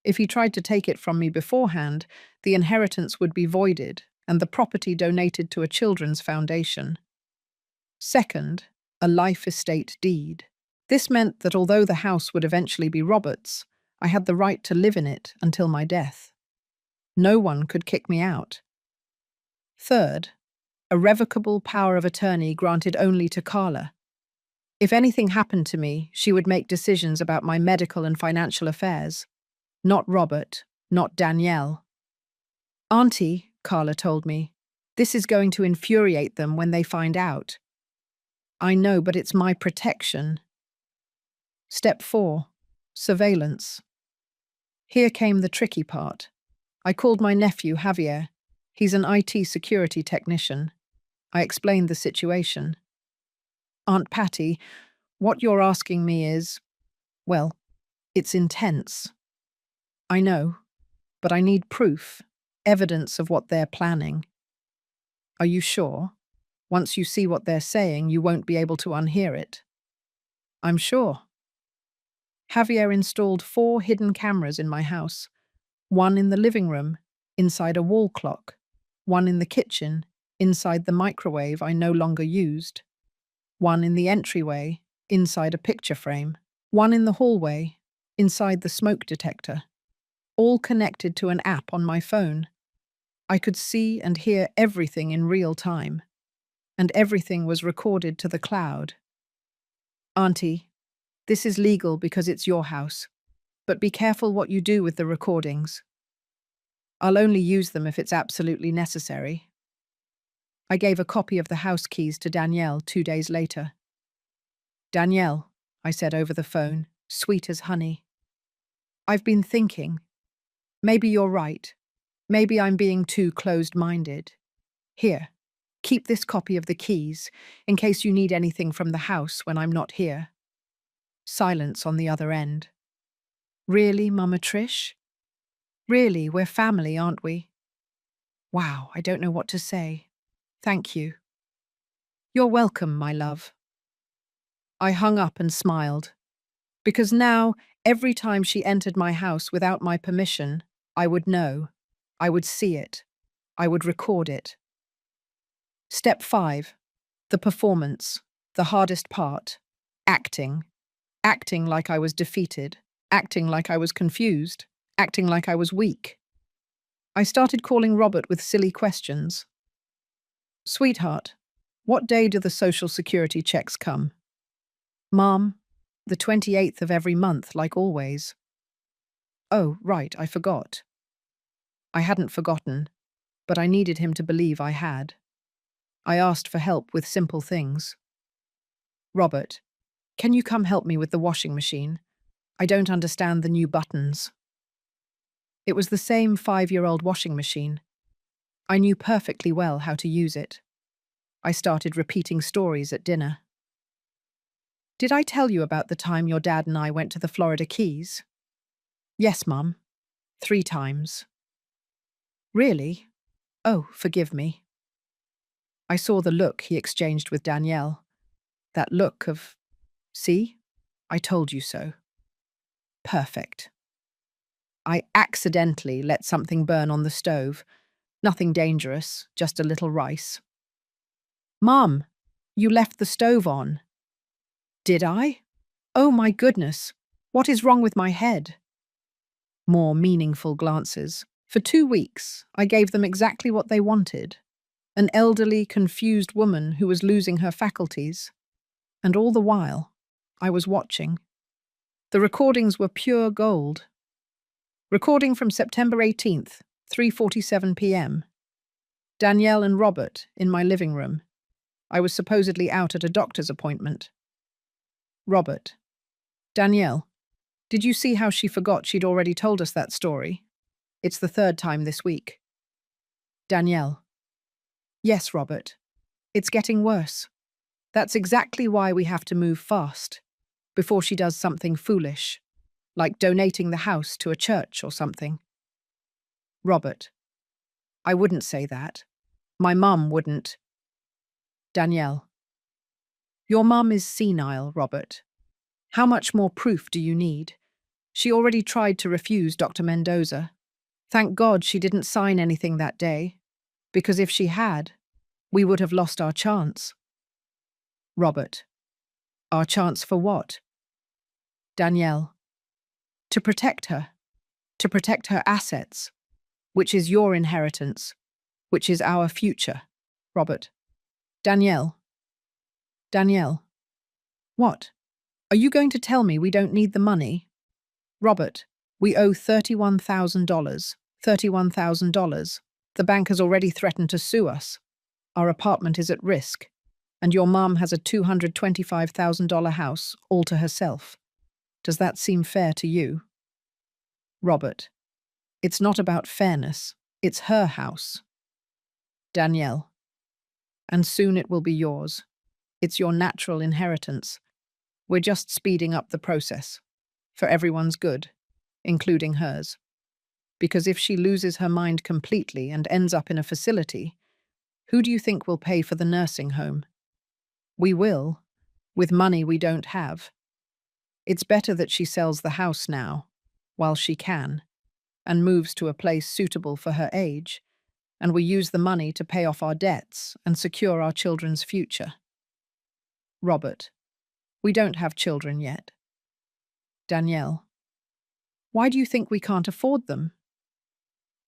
If he tried to take it from me beforehand, the inheritance would be voided and the property donated to a children's foundation. Second, a life estate deed. This meant that although the house would eventually be Robert's, I had the right to live in it until my death. No one could kick me out. Third, a revocable power of attorney granted only to Carla. If anything happened to me, she would make decisions about my medical and financial affairs. Not Robert, not Danielle. Auntie, Carla told me, this is going to infuriate them when they find out. I know, but it's my protection. Step 4. Surveillance. Here came the tricky part. I called my nephew, Javier. He's an IT security technician. I explained the situation. Aunt Patty, what you're asking me is, well, it's intense. I know, but I need proof, evidence of what they're planning. Are you sure? Once you see what they're saying, you won't be able to unhear it. I'm sure. Javier installed 4 hidden cameras in my house. One in the living room, inside a wall clock. One in the kitchen, inside the microwave I no longer used. One in the entryway, inside a picture frame. One in the hallway, inside the smoke detector. All connected to an app on my phone. I could see and hear everything in real time. And everything was recorded to the cloud. Auntie, this is legal because it's your house, but be careful what you do with the recordings. I'll only use them if it's absolutely necessary. I gave a copy of the house keys to Danielle 2 days later. Danielle, I said over the phone, sweet as honey. I've been thinking. Maybe you're right. Maybe I'm being too closed-minded. Here, keep this copy of the keys, in case you need anything from the house when I'm not here. Silence on the other end. Really, Mama Trish? Really, we're family, aren't we? Wow, I don't know what to say. Thank you. You're welcome, my love. I hung up and smiled. Because now, every time she entered my house without my permission, I would know. I would see it. I would record it. Step 5. The performance. The hardest part. Acting. Acting like I was defeated. Acting like I was confused. Acting like I was weak. I started calling Robert with silly questions. Sweetheart, What day do the Social Security checks come? Mom, the 28th of every month, like always. Oh, right, I forgot. I hadn't forgotten, but I needed him to believe I had. I asked for help with simple things. Robert, can you come help me with the washing machine? I don't understand the new buttons. It was the same 5-year-old washing machine. I knew perfectly well how to use it. I started repeating stories at dinner. Did I tell you about the time your dad and I went to the Florida Keys? Yes, Mum. 3 times. Really? Oh, forgive me. I saw the look he exchanged with Danielle. That look of, see? I told you so. Perfect. I accidentally let something burn on the stove. Nothing dangerous, just a little rice. Mom, you left the stove on. Did I? Oh my goodness. What is wrong with my head? More meaningful glances. For 2 weeks, I gave them exactly what they wanted. An elderly, confused woman who was losing her faculties. And all the while, I was watching. The recordings were pure gold. Recording from September 18th, 3:47 p.m. Danielle and Robert in my living room. I was supposedly out at a doctor's appointment. Robert. Danielle, did you see how she forgot she'd already told us that story? It's the 3rd time this week. Danielle. Yes, Robert. It's getting worse. That's exactly why we have to move fast, before she does something foolish, like donating the house to a church or something. Robert. I wouldn't say that. My mum wouldn't. Danielle. Your mum is senile, Robert. How much more proof do you need? She already tried to refuse Dr. Mendoza. Thank God she didn't sign anything that day, because if she had, we would have lost our chance. Robert. Our chance for what? Danielle. To protect her. To protect her assets, which is your inheritance, which is our future. Robert. Danielle. Danielle. What? Are you going to tell me we don't need the money? Robert. We owe $31,000. $31,000. The bank has already threatened to sue us. Our apartment is at risk. And your mum has a $225,000 house all to herself. Does that seem fair to you? Robert. It's not about fairness. It's her house. Danielle. And soon it will be yours. It's your natural inheritance. We're just speeding up the process. For everyone's good, including hers. Because if she loses her mind completely and ends up in a facility, who do you think will pay for the nursing home? We will, with money we don't have. It's better that she sells the house now, while she can, and moves to a place suitable for her age, and we use the money to pay off our debts and secure our children's future. Robert. We don't have children yet. Danielle. Why do you think we can't afford them?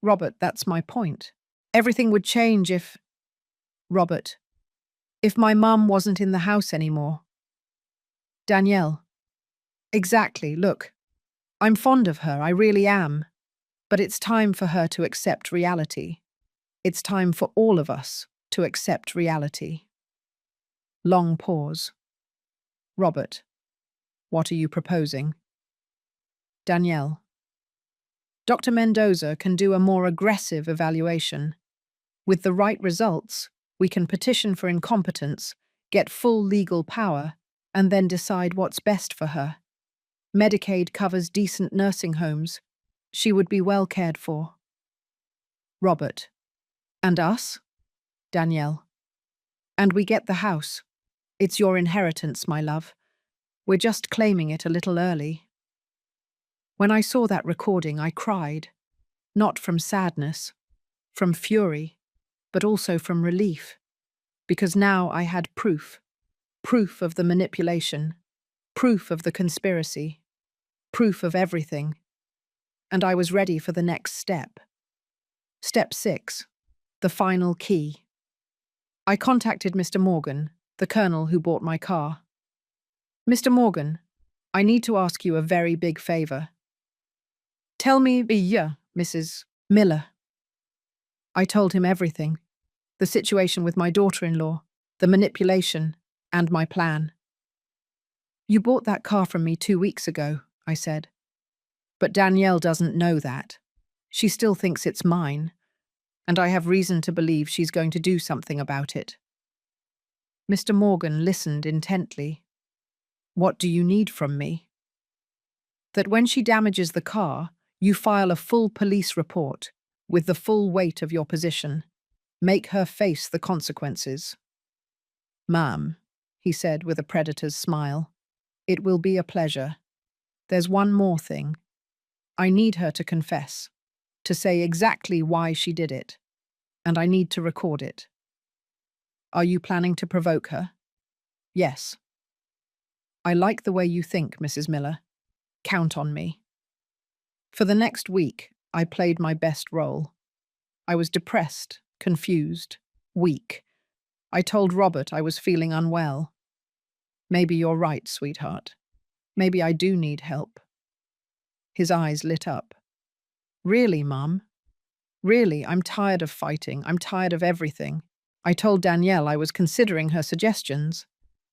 Robert, that's my point. Everything would change if… Robert. If my mum wasn't in the house anymore. Danielle. Exactly, look. I'm fond of her, I really am. But it's time for her to accept reality. It's time for all of us to accept reality. Long pause. Robert. What are you proposing? Danielle. Dr. Mendoza can do a more aggressive evaluation. With the right results, we can petition for incompetence, get full legal power, and then decide what's best for her. Medicaid covers decent nursing homes. She would be well cared for. Robert. And us? Danielle. And we get the house. It's your inheritance, my love. We're just claiming it a little early. When I saw that recording, I cried. Not from sadness, from fury, but also from relief. Because now I had proof. Proof of the manipulation. Proof of the conspiracy. Proof of everything. And I was ready for the next step. Step 6. The final key. I contacted Mr. Morgan, the colonel who bought my car. Mr. Morgan, I need to ask you a very big favor. Tell me, yeah, Mrs. Miller. I told him everything. The situation with my daughter-in-law, the manipulation, and my plan. You bought that car from me 2 weeks ago, I said. But Danielle doesn't know that. She still thinks it's mine, and I have reason to believe she's going to do something about it. Mr. Morgan listened intently. What do you need from me? That when she damages the car, you file a full police report with the full weight of your position. Make her face the consequences. Ma'am, he said with a predator's smile, it will be a pleasure. There's one more thing. I need her to confess, to say exactly why she did it, and I need to record it. Are you planning to provoke her? Yes. I like the way you think, Mrs. Miller. Count on me. For the next week, I played my best role. I was depressed, confused, weak. I told Robert I was feeling unwell. Maybe you're right, sweetheart. Maybe I do need help. His eyes lit up. Really, Mum? Really, I'm tired of fighting. I'm tired of everything. I told Danielle I was considering her suggestions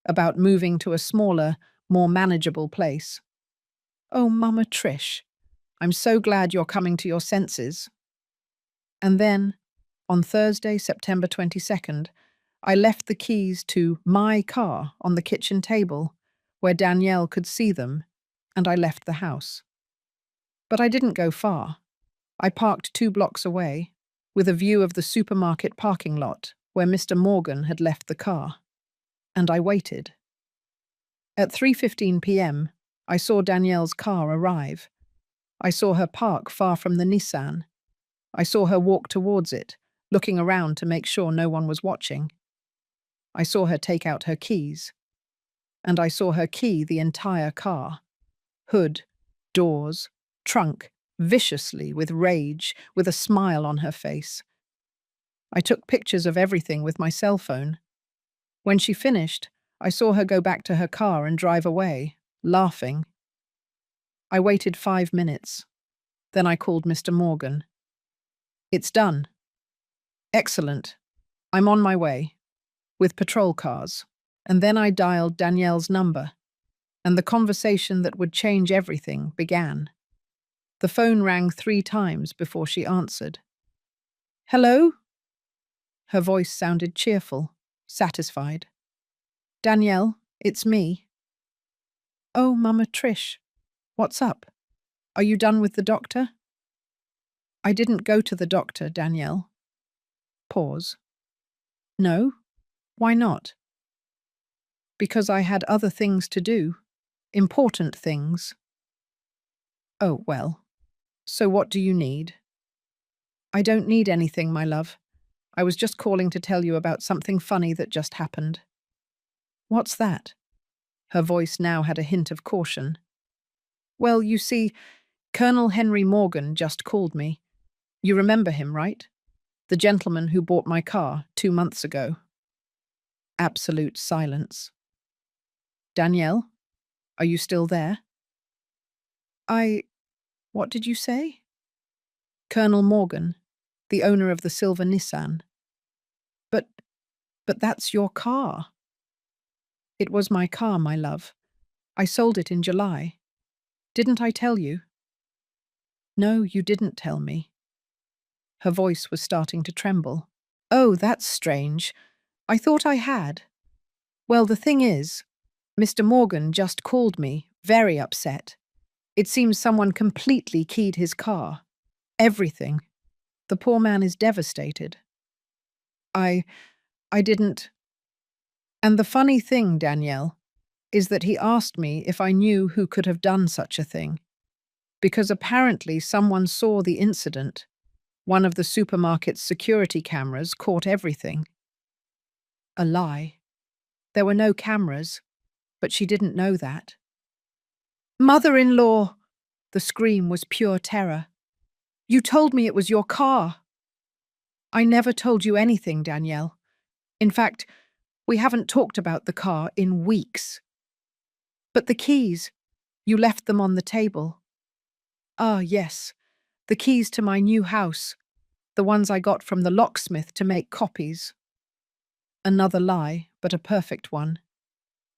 about moving to a smaller, more manageable place. Oh, Mama Trish, I'm so glad you're coming to your senses. And then, on Thursday, September 22nd, I left the keys to my car on the kitchen table, where Danielle could see them, and I left the house. But I didn't go far. I parked 2 blocks away, with a view of the supermarket parking lot where Mr. Morgan had left the car. And I waited. At 3:15 p.m., I saw Danielle's car arrive. I saw her park far from the Nissan. I saw her walk towards it, looking around to make sure no one was watching. I saw her take out her keys. And I saw her key the entire car. Hood, doors, trunk, viciously, with rage, with a smile on her face. I took pictures of everything with my cell phone. When she finished, I saw her go back to her car and drive away, laughing. I waited 5 minutes. Then I called Mr. Morgan. It's done. Excellent. I'm on my way. With patrol cars. And then I dialed Danielle's number. And the conversation that would change everything began. The phone rang 3 times before she answered. Hello? Her voice sounded cheerful, satisfied. Danielle, it's me. Oh, Mama Trish, what's up? Are you done with the doctor? I didn't go to the doctor, Danielle. Pause. No? Why not? Because I had other things to do. Important things. Oh, well. So what do you need? I don't need anything, my love. I was just calling to tell you about something funny that just happened. What's that? Her voice now had a hint of caution. Well, you see, Colonel Henry Morgan just called me. You remember him, right? The gentleman who bought my car 2 months ago. Absolute silence. Danielle, are you still there? What did you say? Colonel Morgan, the owner of the silver Nissan. But that's your car. It was my car, my love. I sold it in July. Didn't I tell you? No, you didn't tell me. Her voice was starting to tremble. Oh, that's strange. I thought I had. Well, the thing is, Mr. Morgan just called me, very upset. It seems someone completely keyed his car. Everything. The poor man is devastated. I didn't. And the funny thing, Danielle, is that he asked me if I knew who could have done such a thing. Because apparently someone saw the incident. One of the supermarket's security cameras caught everything. A lie. There were no cameras, but she didn't know that. Mother-in-law! The scream was pure terror. You told me it was your car. I never told you anything, Danielle. In fact, we haven't talked about the car in weeks. But the keys, you left them on the table. Ah, yes, the keys to my new house, the ones I got from the locksmith to make copies. Another lie, but a perfect one.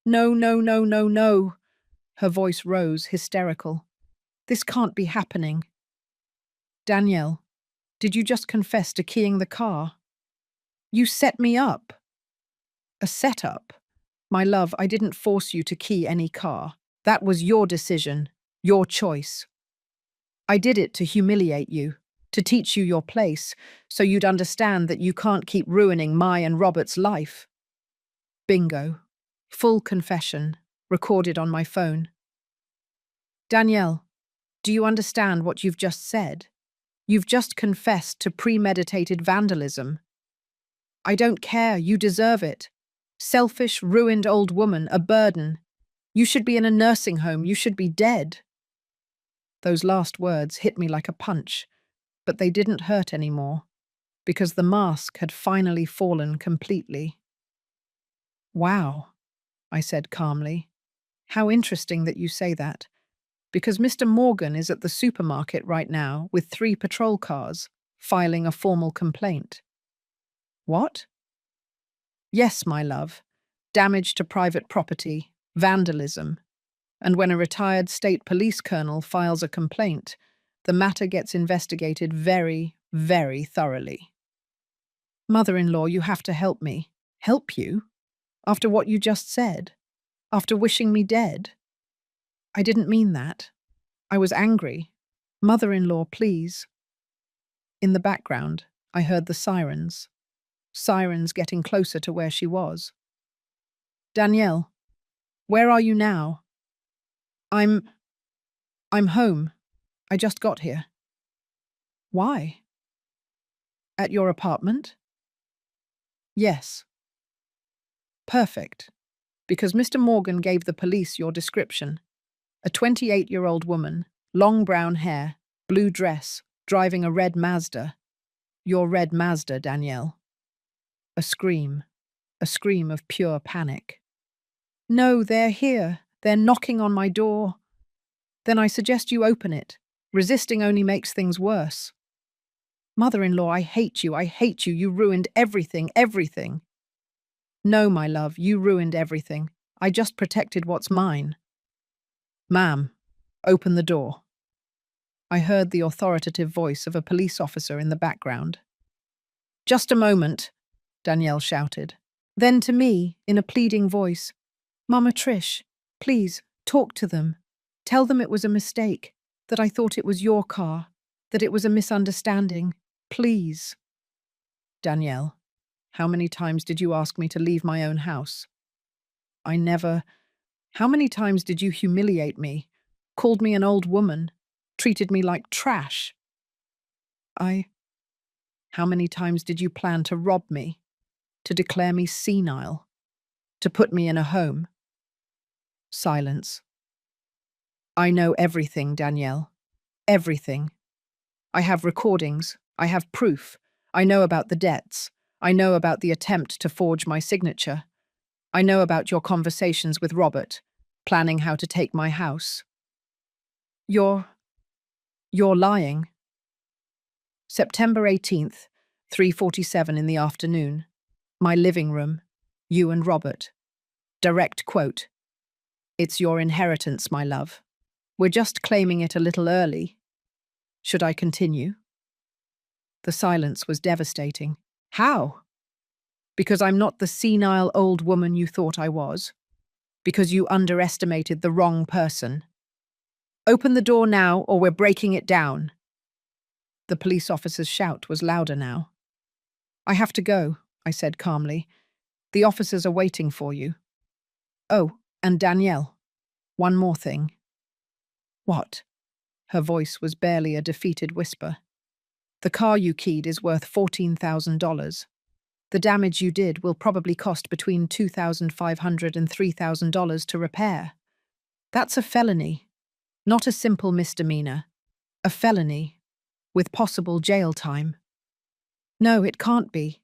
No, no, no, no, no. Her voice rose, hysterical. This can't be happening. Danielle, did you just confess to keying the car? You set me up. A setup? My love, I didn't force you to key any car. That was your decision, your choice. I did it to humiliate you, to teach you your place, so you'd understand that you can't keep ruining my and Robert's life. Bingo. Full confession, recorded on my phone. Danielle, do you understand what you've just said? You've just confessed to premeditated vandalism. I don't care, you deserve it. Selfish, ruined old woman, a burden. You should be in a nursing home, you should be dead. Those last words hit me like a punch, but they didn't hurt anymore, because the mask had finally fallen completely. Wow, I said calmly. How interesting that you say that, because Mr. Morgan is at the supermarket right now with 3 patrol cars, filing a formal complaint. What? Yes, my love. Damage to private property, vandalism. And when a retired state police colonel files a complaint, the matter gets investigated very, very thoroughly. Mother-in-law, you have to help me. Help you? After what you just said? After wishing me dead? I didn't mean that. I was angry. Mother-in-law, please. In the background, I heard the sirens. Sirens getting closer to where she was. Danielle, where are you now? I'm home. I just got here. Why? At your apartment? Yes. Perfect. Because Mr. Morgan gave the police your description. A 28-year-old woman, long brown hair, blue dress, driving a red Mazda. Your red Mazda, Danielle. A scream of pure panic. No, they're here. They're knocking on my door. Then I suggest you open it. Resisting only makes things worse. Mother-in-law, I hate you. You ruined everything, everything. No, my love, you ruined everything. I just protected what's mine. Ma'am, open the door. I heard the authoritative voice of a police officer in the background. Just a moment, Danielle shouted. Then to me, in a pleading voice, Mama Trish, please, talk to them. Tell them it was a mistake, that I thought it was your car, that it was a misunderstanding. Please. Danielle, how many times did you ask me to leave my own house? I never. How many times did you humiliate me, called me an old woman, treated me like trash? How many times did you plan to rob me, to declare me senile, to put me in a home? Silence. I know everything, Danielle. Everything. I have recordings. I have proof. I know about the debts. I know about the attempt to forge my signature. I know about your conversations with Robert, planning how to take my house. You're lying. September 18th, 3:47 in the afternoon. My living room. You and Robert. Direct quote. It's your inheritance, my love. We're just claiming it a little early. Should I continue? The silence was devastating. How? Because I'm not the senile old woman you thought I was. Because you underestimated the wrong person. Open the door now, or we're breaking it down. The police officer's shout was louder now. I have to go, I said calmly. The officers are waiting for you. Oh, and Danielle, one more thing. What? Her voice was barely a defeated whisper. The car you keyed is worth $14,000. The damage you did will probably cost between $2,500 and $3,000 to repair. That's a felony, not a simple misdemeanor. A felony, with possible jail time. No, it can't be.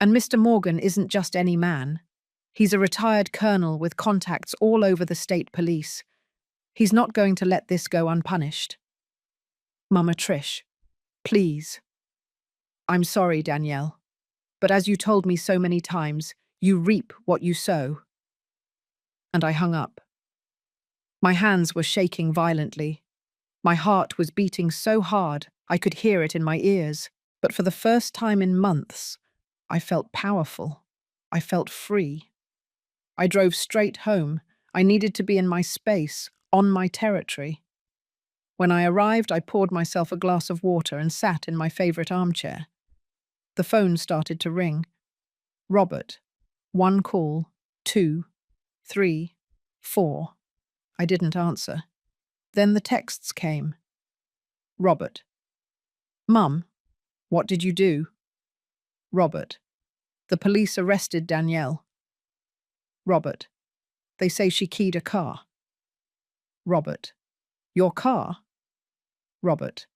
And Mr. Morgan isn't just any man. He's a retired colonel with contacts all over the state police. He's not going to let this go unpunished. Mama Trish, please. I'm sorry, Danielle, but as you told me so many times, you reap what you sow. And I hung up. My hands were shaking violently. My heart was beating so hard I could hear it in my ears. But for the first time in months, I felt powerful. I felt free. I drove straight home. I needed to be in my space, on my territory. When I arrived, I poured myself a glass of water and sat in my favorite armchair. The phone started to ring. Robert. 1 call, 2, 3, 4. I didn't answer. Then the texts came. Robert. Mum, what did you do? Robert. The police arrested Danielle. Robert. They say she keyed a car. Robert. Your car? Robert.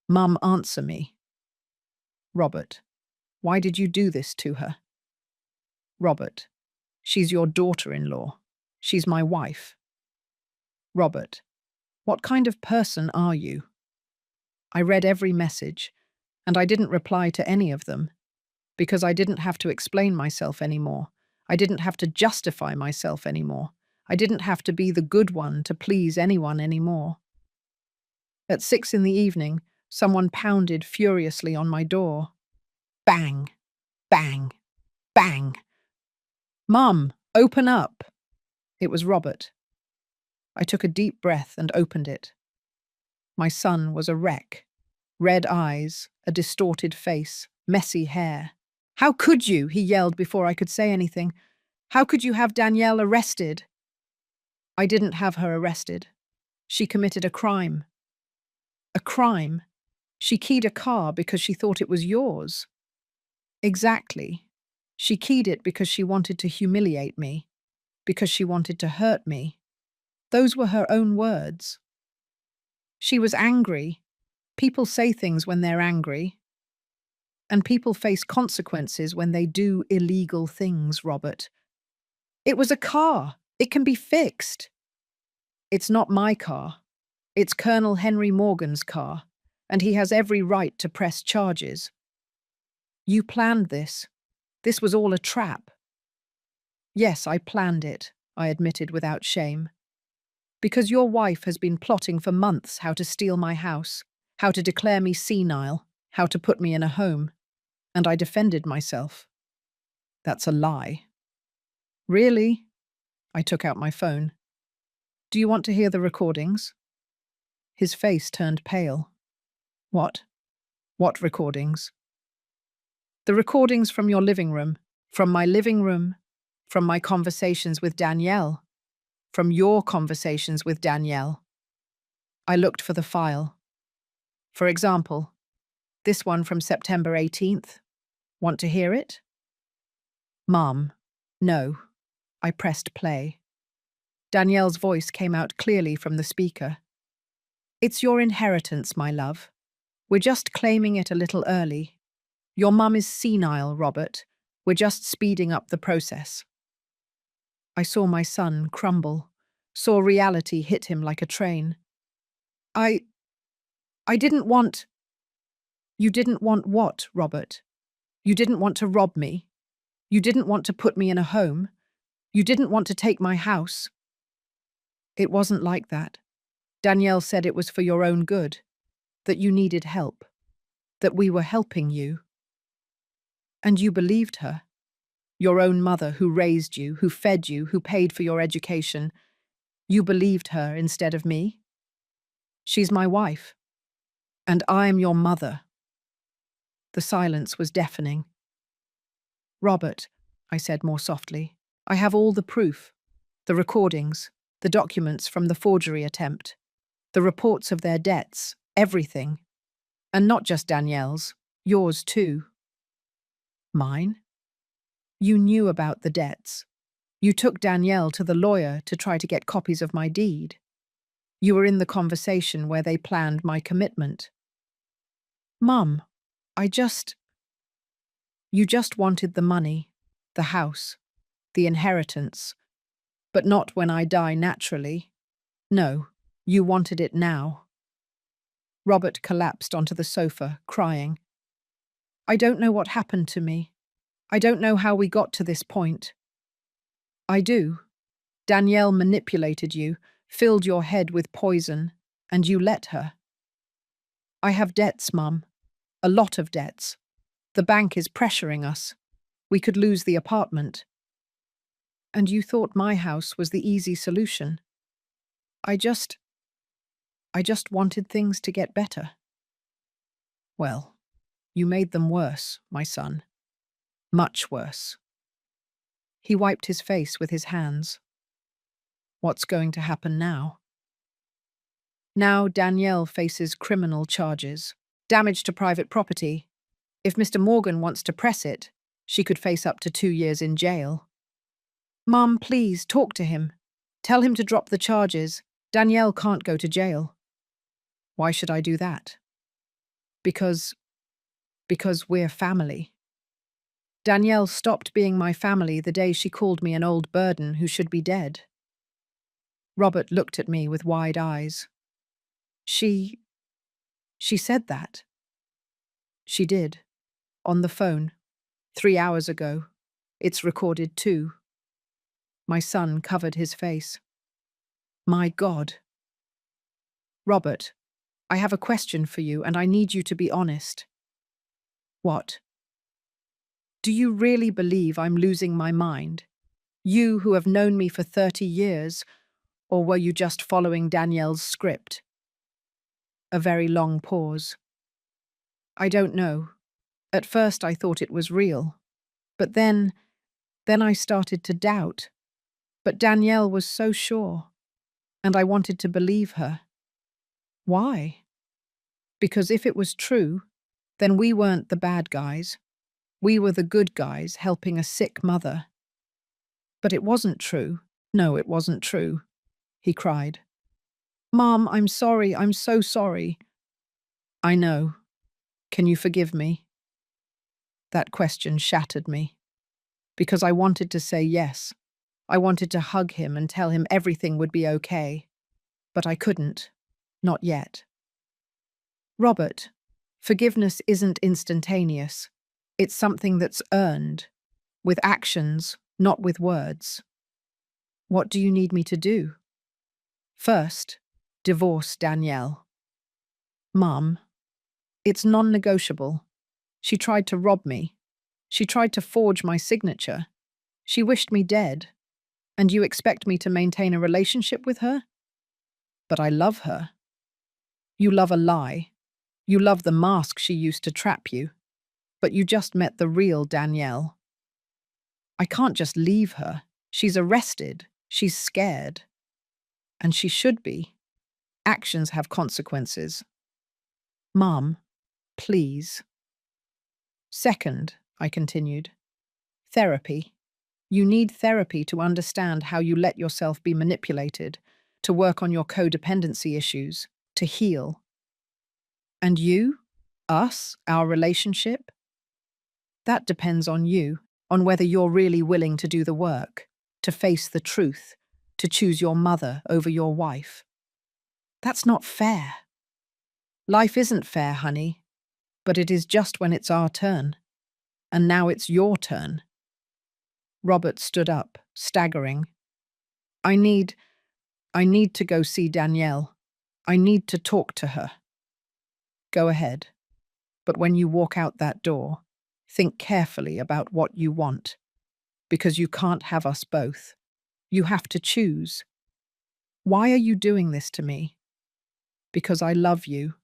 Mum, answer me. Robert. Why did you do this to her? Robert. She's your daughter-in-law. She's my wife. Robert. What kind of person are you? I read every message, and I didn't reply to any of them, because I didn't have to explain myself anymore. I didn't have to justify myself anymore. I didn't have to be the good one to please anyone anymore. At 6 in the evening, someone pounded furiously on my door. Bang! Bang! Bang! Mum, open up! It was Robert. I took a deep breath and opened it. My son was a wreck. Red eyes, a distorted face, messy hair. How could you? He yelled before I could say anything. How could you have Danielle arrested? I didn't have her arrested. She committed a crime. A crime? She keyed a car because she thought it was yours. Exactly. She keyed it because she wanted to humiliate me, because she wanted to hurt me. Those were her own words. She was angry. People say things when they're angry. And people face consequences when they do illegal things, Robert. It was a car. It can be fixed. It's not my car. It's Colonel Henry Morgan's car, and he has every right to press charges. You planned this. This was all a trap. Yes, I planned it, I admitted without shame. Because your wife has been plotting for months how to steal my house, how to declare me senile, how to put me in a home. And I defended myself. That's a lie. Really? I took out my phone. Do you want to hear the recordings? His face turned pale. What? What recordings? The recordings from your living room, from my living room, from my conversations with Danielle, from your conversations with Danielle. I looked for the file. For example, this one from September 18th. Want to hear it? Mom, no. I pressed play. Danielle's voice came out clearly from the speaker. It's your inheritance, my love. We're just claiming it a little early. Your mum is senile, Robert. We're just speeding up the process. I saw my son crumble, saw reality hit him like a train. I didn't want... You didn't want what, Robert? You didn't want to rob me. You didn't want to put me in a home. You didn't want to take my house. It wasn't like that. Danielle said it was for your own good, that you needed help, that we were helping you. And you believed her. Your own mother who raised you, who fed you, who paid for your education. You believed her instead of me. She's my wife. And I'm your mother. The silence was deafening. Robert, I said more softly, I have all the proof. The recordings, the documents from the forgery attempt, the reports of their debts, everything. And not just Danielle's, yours too. Mine? You knew about the debts. You took Danielle to the lawyer to try to get copies of my deed. You were in the conversation where they planned my commitment. Mum, I just... You just wanted the money, the house, the inheritance, but not when I die naturally. No, you wanted it now. Robert collapsed onto the sofa, crying. I don't know what happened to me. I don't know how we got to this point. I do. Danielle manipulated you, filled your head with poison, and you let her. I have debts, Mum. A lot of debts. The bank is pressuring us. We could lose the apartment. And you thought my house was the easy solution. I just wanted things to get better. Well, you made them worse, my son. Much worse. He wiped his face with his hands. What's going to happen now? Now Danielle faces criminal charges. Damage to private property. If Mr. Morgan wants to press it, she could face up to 2 years in jail. Mum, please, talk to him. Tell him to drop the charges. Danielle can't go to jail. Why should I do that? Because we're family. Danielle stopped being my family the day she called me an old burden who should be dead. Robert looked at me with wide eyes. She said that. She did. On the phone. 3 hours ago. It's recorded too. My son covered his face. My God. Robert, I have a question for you and I need you to be honest. What? Do you really believe I'm losing my mind? You who have known me for 30 years, or were you just following Danielle's script? A very long pause. I don't know. At first I thought it was real. But then I started to doubt. But Danielle was so sure. And I wanted to believe her. Why? Because if it was true, then we weren't the bad guys. We were the good guys helping a sick mother. But it wasn't true. No, it wasn't true, he cried. Mom, I'm sorry. I'm so sorry. I know. Can you forgive me? That question shattered me. Because I wanted to say yes. I wanted to hug him and tell him everything would be okay. But I couldn't. Not yet. Robert, forgiveness isn't instantaneous. It's something that's earned. With actions, not with words. What do you need me to do? First, divorce Danielle. Mum, it's non-negotiable. She tried to rob me. She tried to forge my signature. She wished me dead. And you expect me to maintain a relationship with her? But I love her. You love a lie. You love the mask she used to trap you. But you just met the real Danielle. I can't just leave her. She's arrested. She's scared. And she should be. Actions have consequences. Mom, please. Second, I continued, therapy. You need therapy to understand how you let yourself be manipulated, to work on your codependency issues, to heal. And you? Us? Our relationship? That depends on you, on whether you're really willing to do the work, to face the truth, to choose your mother over your wife. That's not fair. Life isn't fair, honey, but it is just when it's our turn. And now it's your turn. Robert stood up, staggering. I need to go see Danielle. I need to talk to her. Go ahead. But when you walk out that door, think carefully about what you want. Because you can't have us both. You have to choose. Why are you doing this to me? Because I love you.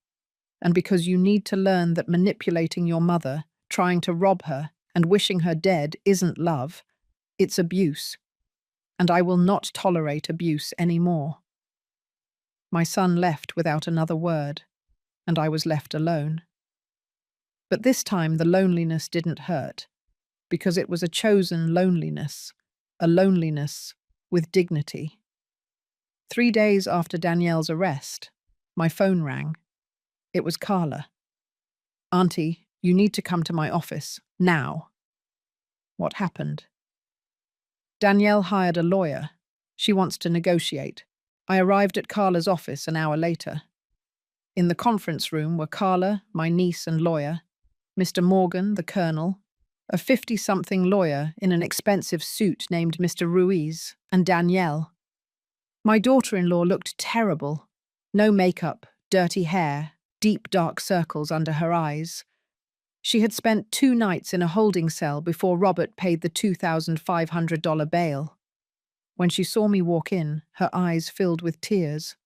And because you need to learn that manipulating your mother, trying to rob her, and wishing her dead isn't love. It's abuse. And I will not tolerate abuse anymore. My son left without another word, and I was left alone. But this time the loneliness didn't hurt, because it was a chosen loneliness, a loneliness with dignity. 3 days after Danielle's arrest, my phone rang. It was Carla. Auntie, you need to come to my office, now. What happened? Danielle hired a lawyer. She wants to negotiate. I arrived at Carla's office an hour later. In the conference room were Carla, my niece and lawyer, Mr. Morgan, the colonel, a 50-something lawyer in an expensive suit named Mr. Ruiz, and Danielle. My daughter-in-law looked terrible. No makeup, dirty hair, deep dark circles under her eyes. She had spent 2 nights in a holding cell before Robert paid the $2,500 bail. When she saw me walk in, her eyes filled with tears.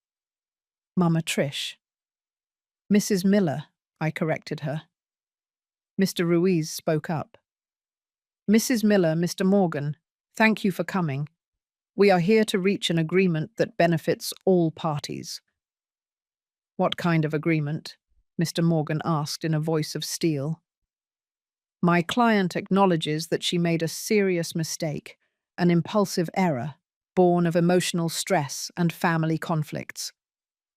Mama Trish. Mrs. Miller, I corrected her. Mr. Ruiz spoke up. Mrs. Miller, Mr. Morgan, thank you for coming. We are here to reach an agreement that benefits all parties. What kind of agreement? Mr. Morgan asked in a voice of steel. My client acknowledges that she made a serious mistake, an impulsive error, born of emotional stress and family conflicts.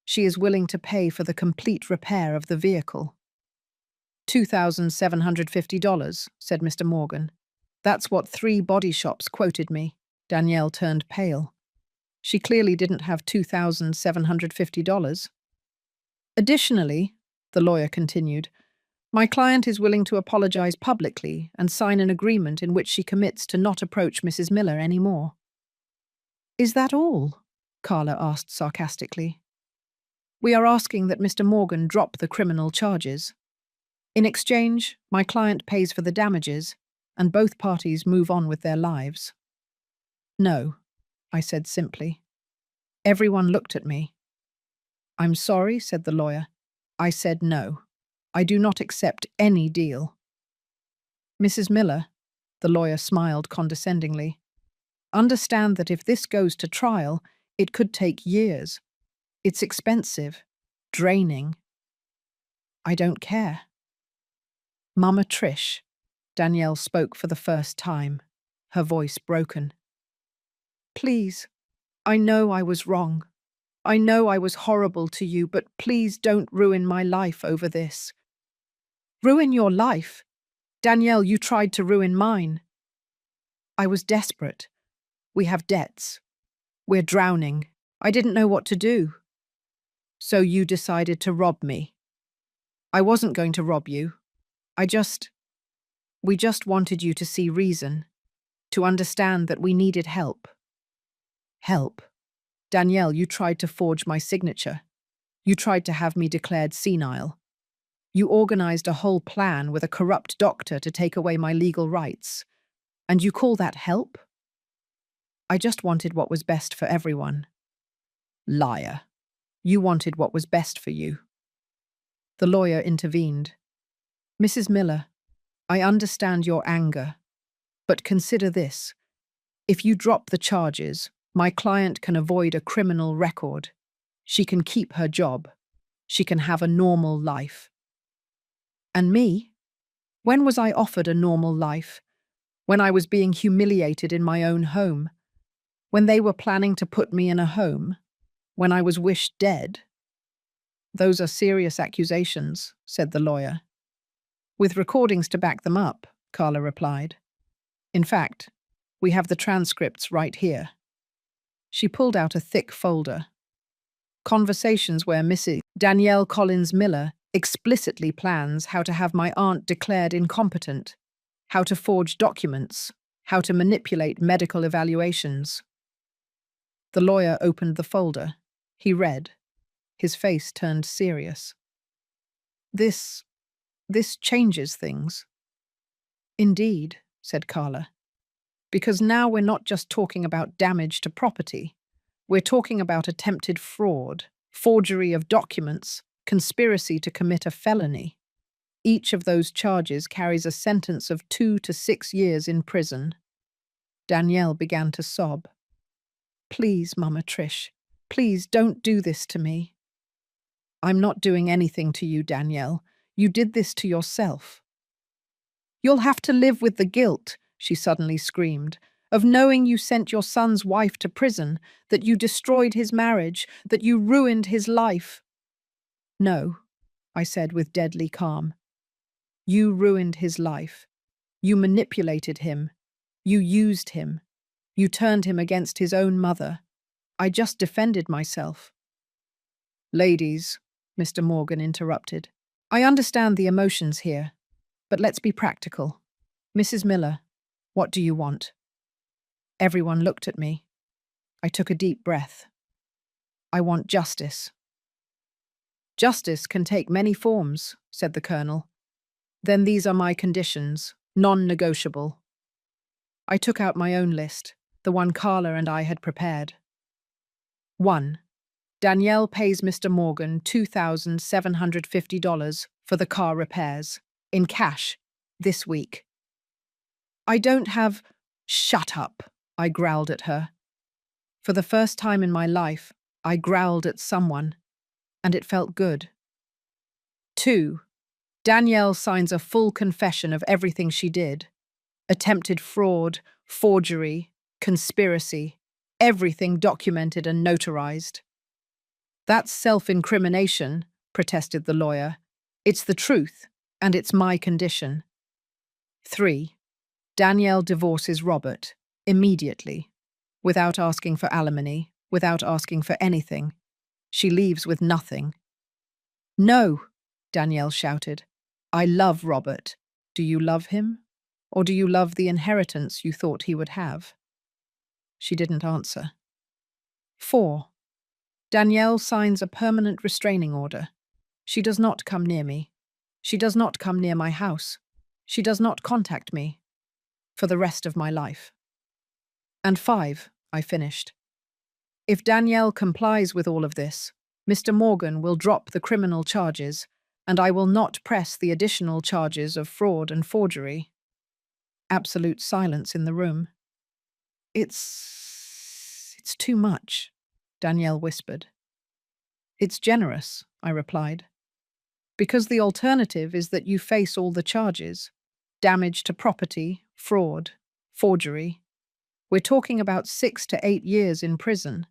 She is willing to pay for the complete repair of the vehicle. $2,750, said Mr. Morgan. That's what 3 body shops quoted me. Danielle turned pale. She clearly didn't have $2,750. Additionally, the lawyer continued, my client is willing to apologize publicly and sign an agreement in which she commits to not approach Mrs. Miller anymore. Is that all? Carla asked sarcastically. We are asking that Mr. Morgan drop the criminal charges. In exchange, my client pays for the damages, and both parties move on with their lives. No, I said simply. Everyone looked at me. I'm sorry, said the lawyer. I said no. I do not accept any deal. Mrs. Miller, the lawyer smiled condescendingly, understand that if this goes to trial, it could take years. It's expensive, draining. I don't care. Mama Trish, Danielle spoke for the first time, her voice broken. Please, I know I was wrong. I know I was horrible to you, but please don't ruin my life over this. Ruin your life? Danielle, you tried to ruin mine. I was desperate. We have debts. We're drowning. I didn't know what to do. So you decided to rob me. I wasn't going to rob you. We just wanted you to see reason, to understand that we needed help. Help? Danielle, you tried to forge my signature. You tried to have me declared senile. You organized a whole plan with a corrupt doctor to take away my legal rights. And you call that help? I just wanted what was best for everyone. Liar. You wanted what was best for you. The lawyer intervened. Mrs. Miller, I understand your anger, but consider this. If you drop the charges, my client can avoid a criminal record. She can keep her job. She can have a normal life. And me? When was I offered a normal life? When I was being humiliated in my own home? When they were planning to put me in a home? When I was wished dead? Those are serious accusations, said the lawyer. With recordings to back them up, Carla replied. In fact, we have the transcripts right here. She pulled out a thick folder. Conversations where Mrs. Danielle Collins Miller explicitly plans how to have my aunt declared incompetent, how to forge documents, how to manipulate medical evaluations. The lawyer opened the folder. He read. His face turned serious. This changes things. Indeed, said Carla. Because now we're not just talking about damage to property. We're talking about attempted fraud, forgery of documents, conspiracy to commit a felony. Each of those charges carries a sentence of 2 to 6 years in prison. Danielle began to sob. Please, Mama Trish, please don't do this to me. I'm not doing anything to you, Danielle. You did this to yourself. You'll have to live with the guilt, she suddenly screamed, of knowing you sent your son's wife to prison, that you destroyed his marriage, that you ruined his life. No, I said with deadly calm. You ruined his life. You manipulated him. You used him. You turned him against his own mother. I just defended myself." "Ladies," Mr. Morgan interrupted, "I understand the emotions here, but let's be practical. Mrs. Miller, what do you want?" Everyone looked at me. I took a deep breath. "I want justice." "Justice can take many forms," said the Colonel. "Then these are my conditions, non-negotiable." I took out my own list, the one Carla and I had prepared. 1. Danielle pays Mr. Morgan $2,750 for the car repairs, in cash, this week. "I don't have—" "Shut up," I growled at her. For the first time in my life, I growled at someone, and it felt good. 2. Danielle signs a full confession of everything she did. Attempted fraud, forgery, conspiracy, everything documented and notarized. "That's self-incrimination," protested the lawyer. "It's the truth, and it's my condition." 3. Danielle divorces Robert, immediately, without asking for alimony, without asking for anything. She leaves with nothing. "No," Danielle shouted. "I love Robert. Do you love him? Or do you love the inheritance you thought he would have?" She didn't answer. 4. Danielle signs a permanent restraining order. She does not come near me. She does not come near my house. She does not contact me. For the rest of my life. And 5, I finished. If Danielle complies with all of this, Mr. Morgan will drop the criminal charges, and I will not press the additional charges of fraud and forgery. Absolute silence in the room. It's too much," Danielle whispered. "It's generous," I replied. "Because the alternative is that you face all the charges. Damage to property, fraud, forgery. We're talking about 6 to 8 years in prison.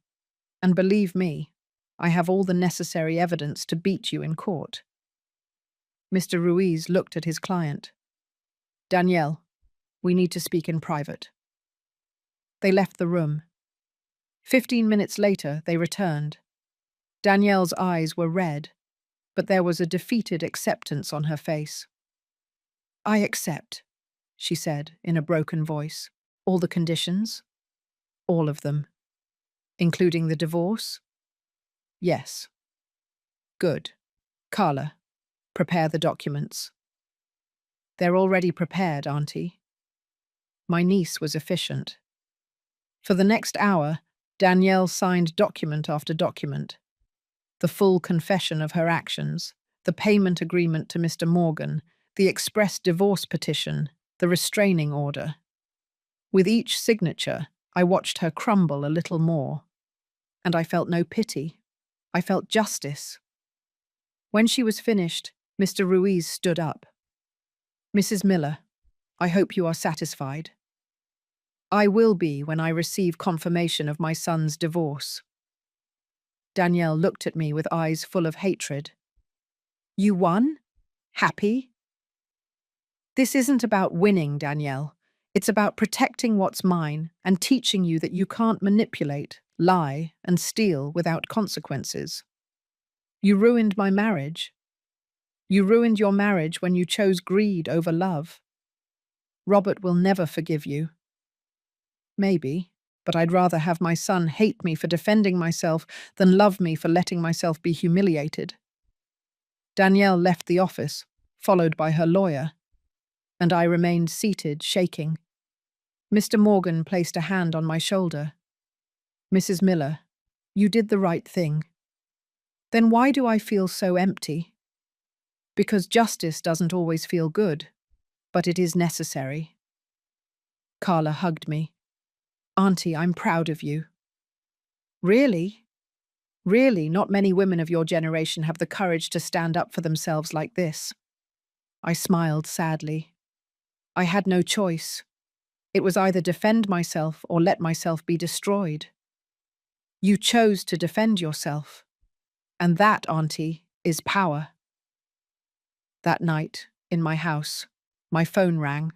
And believe me, I have all the necessary evidence to beat you in court." Mr. Ruiz looked at his client. "Danielle, we need to speak in private." They left the room. 15 minutes later, they returned. Danielle's eyes were red, but there was a defeated acceptance on her face. "I accept," she said in a broken voice. "All the conditions?" "All of them." "Including the divorce?" "Yes." "Good. Carla, prepare the documents." "They're already prepared, Auntie." My niece was efficient. For the next hour, Danielle signed document after document. The full confession of her actions, the payment agreement to Mr. Morgan, the express divorce petition, the restraining order. With each signature, I watched her crumble a little more. And I felt no pity. I felt justice. When she was finished, Mr. Ruiz stood up. "Mrs. Miller, I hope you are satisfied." "I will be when I receive confirmation of my son's divorce." Danielle looked at me with eyes full of hatred. "You won? Happy?" "This isn't about winning, Danielle. It's about protecting what's mine and teaching you that you can't manipulate, lie, and steal without consequences. You ruined my marriage. You ruined your marriage when you chose greed over love. Robert will never forgive you." "Maybe, but I'd rather have my son hate me for defending myself than love me for letting myself be humiliated." Danielle left the office, followed by her lawyer, and I remained seated, shaking. Mr. Morgan placed a hand on my shoulder. "Mrs. Miller, you did the right thing." "Then why do I feel so empty?" "Because justice doesn't always feel good, but it is necessary." Carla hugged me. "Auntie, I'm proud of you." "Really? Really, not many women of your generation have the courage to stand up for themselves like this." I smiled sadly. I had no choice. It was either defend myself or let myself be destroyed. You chose to defend yourself. And that, Auntie, is power. That night, in my house, my phone rang.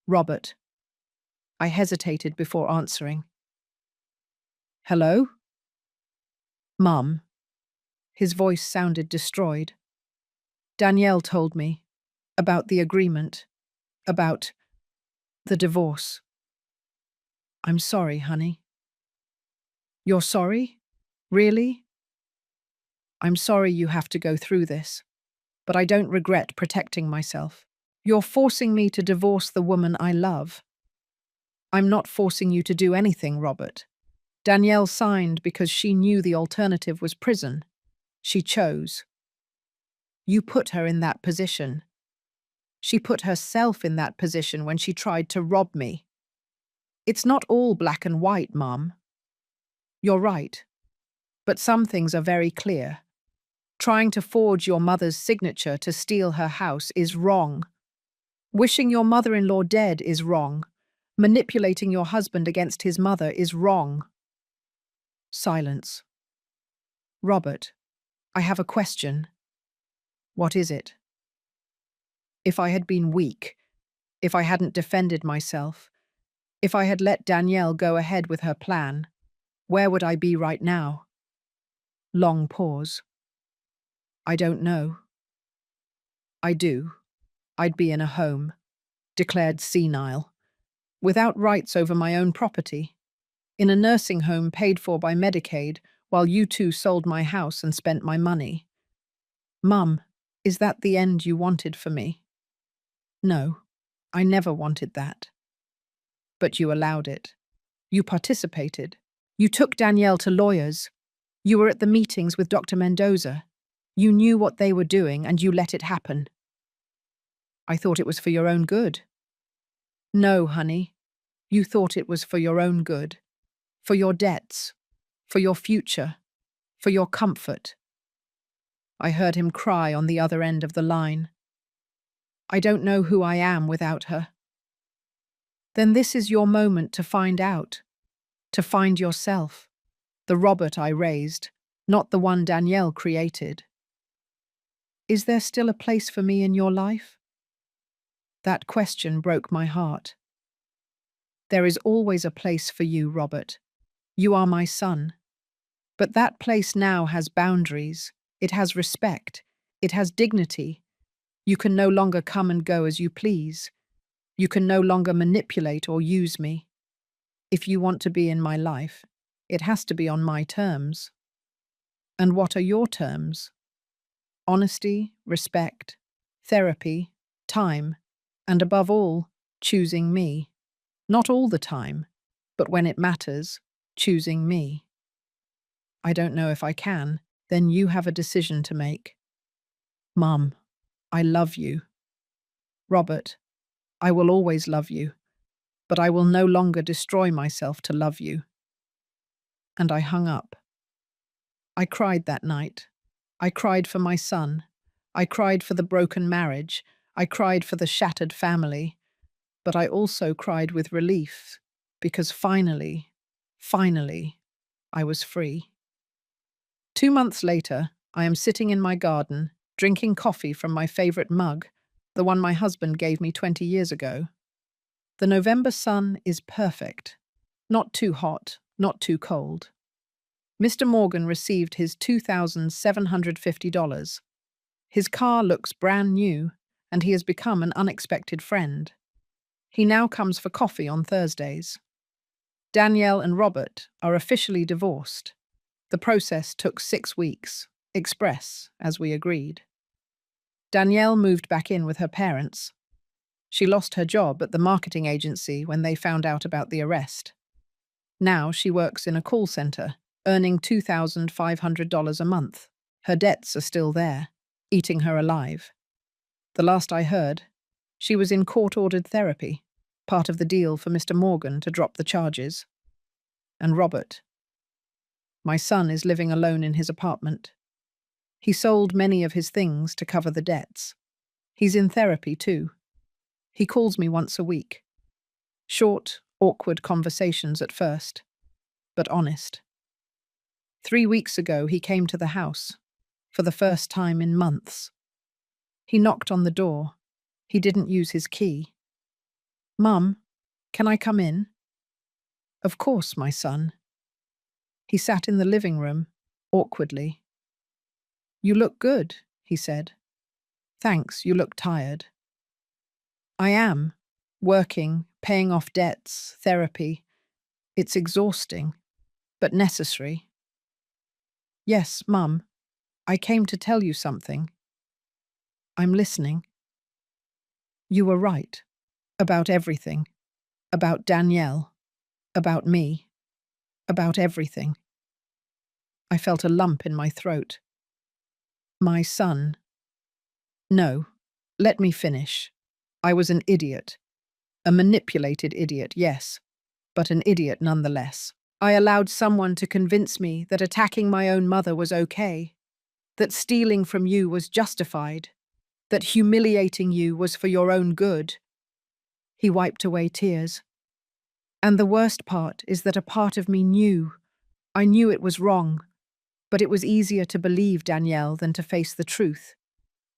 "Robert, I hesitated before answering. Hello? Mum. His voice sounded destroyed. Danielle told me about the agreement, about the divorce. I'm sorry, honey. You're sorry? Really? I'm sorry you have to go through this, but I don't regret protecting myself. You're forcing me to divorce the woman I love. I'm not forcing you to do anything, Robert. Danielle signed because she knew the alternative was prison. She chose. You put her in that position. She put herself in that position when she tried to rob me. It's not all black and white, Mum. You're right. But some things are very clear. Trying to forge your mother's signature to steal her house is wrong. Wishing your mother-in-law dead is wrong. Manipulating your husband against his mother is wrong. Silence. Robert, I have a question. What is it? If I had been weak, if I hadn't defended myself, if I had let Danielle go ahead with her plan, where would I be right now? Long pause. I don't know. I do. I'd be in a home, declared senile, without rights over my own property, in a nursing home paid for by Medicaid while you two sold my house and spent my money. Mum, is that the end you wanted for me? No, I never wanted that. But you allowed it. You participated. You took Danielle to lawyers. You were at the meetings with Dr. Mendoza. You knew what they were doing and you let it happen. I thought it was for your own good. No, honey. You thought it was for your own good. For your debts. For your future. For your comfort. I heard him cry on the other end of the line. I don't know who I am without her. Then this is your moment to find out. To find yourself. The Robert I raised, not the one Danielle created. Is there still a place for me in your life? That question broke my heart. There is always a place for you, Robert. You are my son. But that place now has boundaries. It has respect. It has dignity. You can no longer come and go as you please. You can no longer manipulate or use me. If you want to be in my life, it has to be on my terms. And what are your terms? Honesty, respect, therapy, time, and above all, choosing me. Not all the time, but when it matters, choosing me. I don't know if I can, then you have a decision to make. Mum, I love you. Robert, I will always love you, but I will no longer destroy myself to love you. And I hung up. I cried that night. I cried for my son. I cried for the broken marriage. I cried for the shattered family. But I also cried with relief, because finally, I was free. 2 months later, I am sitting in my garden, drinking coffee from my favorite mug, the one my husband gave me 20 years ago. The November sun is perfect. Not too hot, not too cold. Mr. Morgan received his $2,750. His car looks brand new, and he has become an unexpected friend. He now comes for coffee on Thursdays. Danielle and Robert are officially divorced. The process took 6 weeks, express, as we agreed. Danielle moved back in with her parents. She lost her job at the marketing agency when they found out about the arrest. Now she works in a call center, earning $2,500 a month. Her debts are still there, eating her alive. The last I heard, she was in court-ordered therapy, part of the deal for Mr. Morgan to drop the charges. And Robert. My son is living alone in his apartment. He sold many of his things to cover the debts. He's in therapy too. He calls me once a week. Short, awkward conversations at first, but honest. 3 weeks ago, he came to the house, for the first time in months. He knocked on the door. He didn't use his key. Mum, Can I come in? Of course, my son. He sat in the living room, awkwardly. You look good, he said. Thanks, you look tired. I am. Working, paying off debts, therapy. It's exhausting, but necessary. Yes, Mum, I came to tell you something. I'm listening. You were right. About everything. About Danielle. About me. About everything. I felt a lump in my throat. My son. No, let me finish. I was an idiot. A manipulated idiot, yes, but an idiot nonetheless. I allowed someone to convince me that attacking my own mother was okay, that stealing from you was justified, that humiliating you was for your own good. He wiped away tears. And the worst part is that a part of me knew. I knew it was wrong, but it was easier to believe Danielle than to face the truth,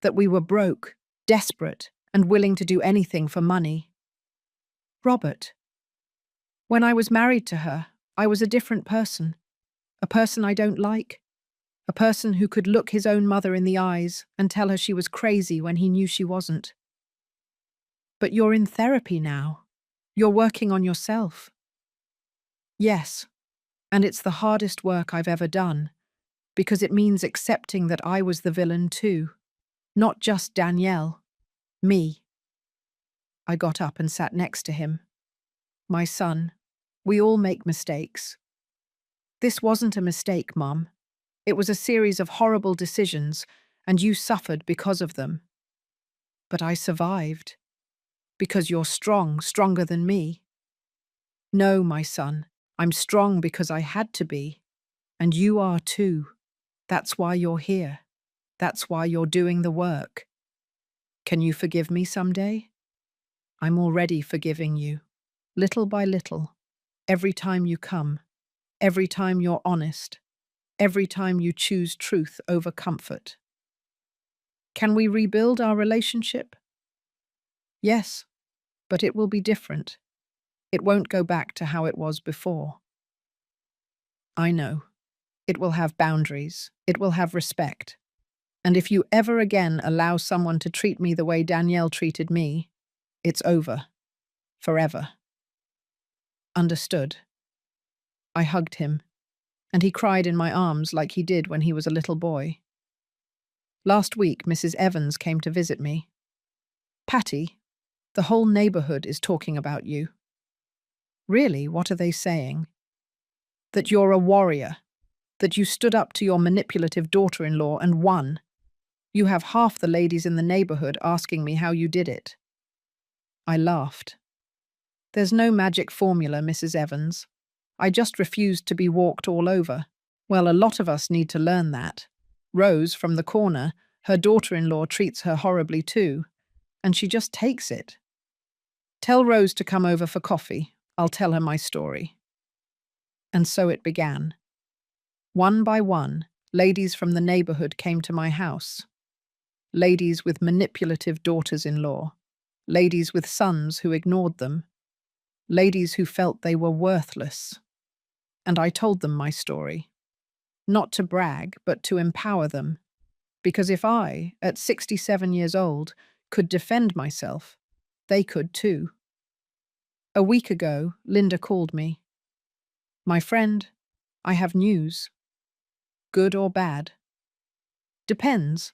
that we were broke, desperate, and willing to do anything for money. Robert. When I was married to her, I was a different person. A person I don't like. A person who could look his own mother in the eyes and tell her she was crazy when he knew she wasn't. But you're in therapy now. You're working on yourself. Yes, and it's the hardest work I've ever done, because it means accepting that I was the villain too. Not just Danielle. Me. I got up and sat next to him. My son, we all make mistakes. This wasn't a mistake, Mum. It was a series of horrible decisions, and you suffered because of them. But I survived. Because you're strong, stronger than me. No, my son, I'm strong because I had to be. And you are too. That's why you're here. That's why you're doing the work. Can you forgive me someday? I'm already forgiving you. Little by little. Every time you come. Every time you're honest. Every time you choose truth over comfort. Can we rebuild our relationship? Yes, but it will be different. It won't go back to how it was before. I know. It will have boundaries. It will have respect. And if you ever again allow someone to treat me the way Danielle treated me, it's over. Forever. Understood. I hugged him, and he cried in my arms like he did when he was a little boy. Last week, Mrs. Evans came to visit me. Patty, the whole neighborhood is talking about you. Really, what are they saying? That you're a warrior, that you stood up to your manipulative daughter-in-law and won. You have half the ladies in the neighborhood asking me how you did it. I laughed. There's no magic formula, Mrs. Evans. I just refused to be walked all over. Well, a lot of us need to learn that. Rose, from the corner, her daughter-in-law treats her horribly too, and she just takes it. Tell Rose to come over for coffee. I'll tell her my story. And so it began. One by one, ladies from the neighborhood came to my house. Ladies with manipulative daughters-in-law. Ladies with sons who ignored them. Ladies who felt they were worthless. And I told them my story. Not to brag, but to empower them. Because if I, at 67 years old, could defend myself, they could too. A week ago, Linda called me. My friend, I have news. Good or bad? Depends.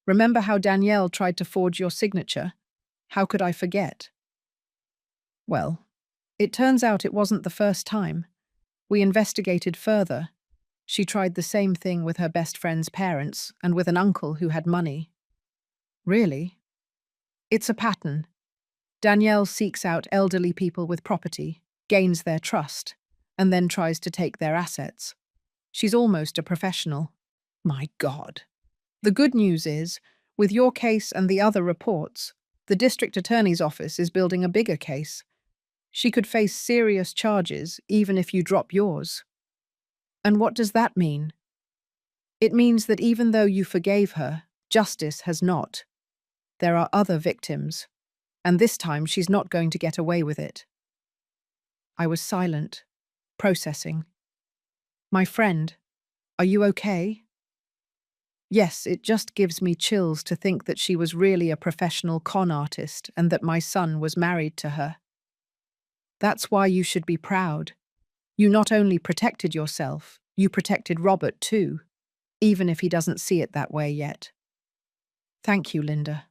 Remember how Danielle tried to forge your signature? How could I forget? Well, it turns out it wasn't the first time. We investigated further. She tried the same thing with her best friend's parents and with an uncle who had money. Really? It's a pattern. Danielle seeks out elderly people with property, gains their trust, and then tries to take their assets. She's almost a professional. My God. The good news is, with your case and the other reports, the district attorney's office is building a bigger case. She could face serious charges even if you drop yours. And what does that mean? It means that even though you forgave her, justice has not. There are other victims, and this time she's not going to get away with it. I was silent, processing. My friend, are you okay? Yes, it just gives me chills to think that she was really a professional con artist and that my son was married to her. That's why you should be proud. You not only protected yourself, you protected Robert too, even if he doesn't see it that way yet. Thank you, Linda,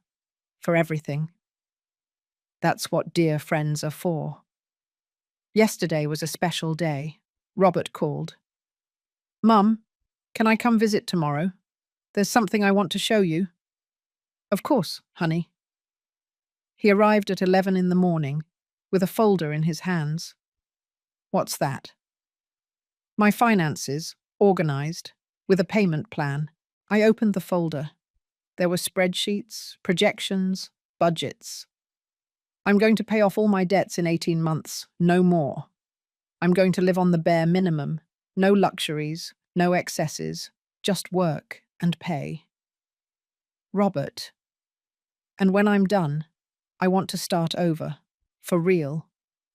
for everything. That's what dear friends are for. Yesterday was a special day. Robert called. Mum, can I come visit tomorrow? There's something I want to show you. Of course, honey. He arrived at 11 in the morning, with a folder in his hands. What's that? My finances, organized, with a payment plan. I opened the folder. There were spreadsheets, projections, budgets. I'm going to pay off all my debts in 18 months, no more. I'm going to live on the bare minimum, no luxuries, no excesses, just work and pay. Robert. And when I'm done, I want to start over, for real,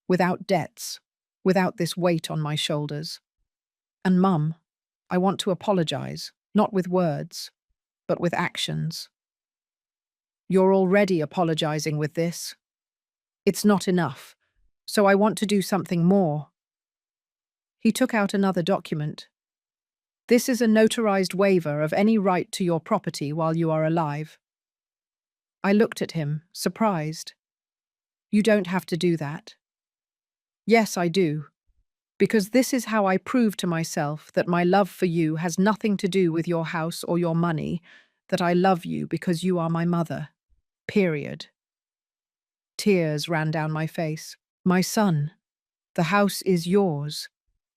without debts, without this weight on my shoulders. And Mum, I want to apologize, not with words, but with actions. You're already apologizing with this. It's not enough, so I want to do something more. He took out another document. This is a notarized waiver of any right to your property while you are alive. I looked at him, surprised. You don't have to do that. Yes, I do. Because this is how I prove to myself that my love for you has nothing to do with your house or your money, that I love you because you are my mother. Period. Tears ran down my face. My son, the house is yours.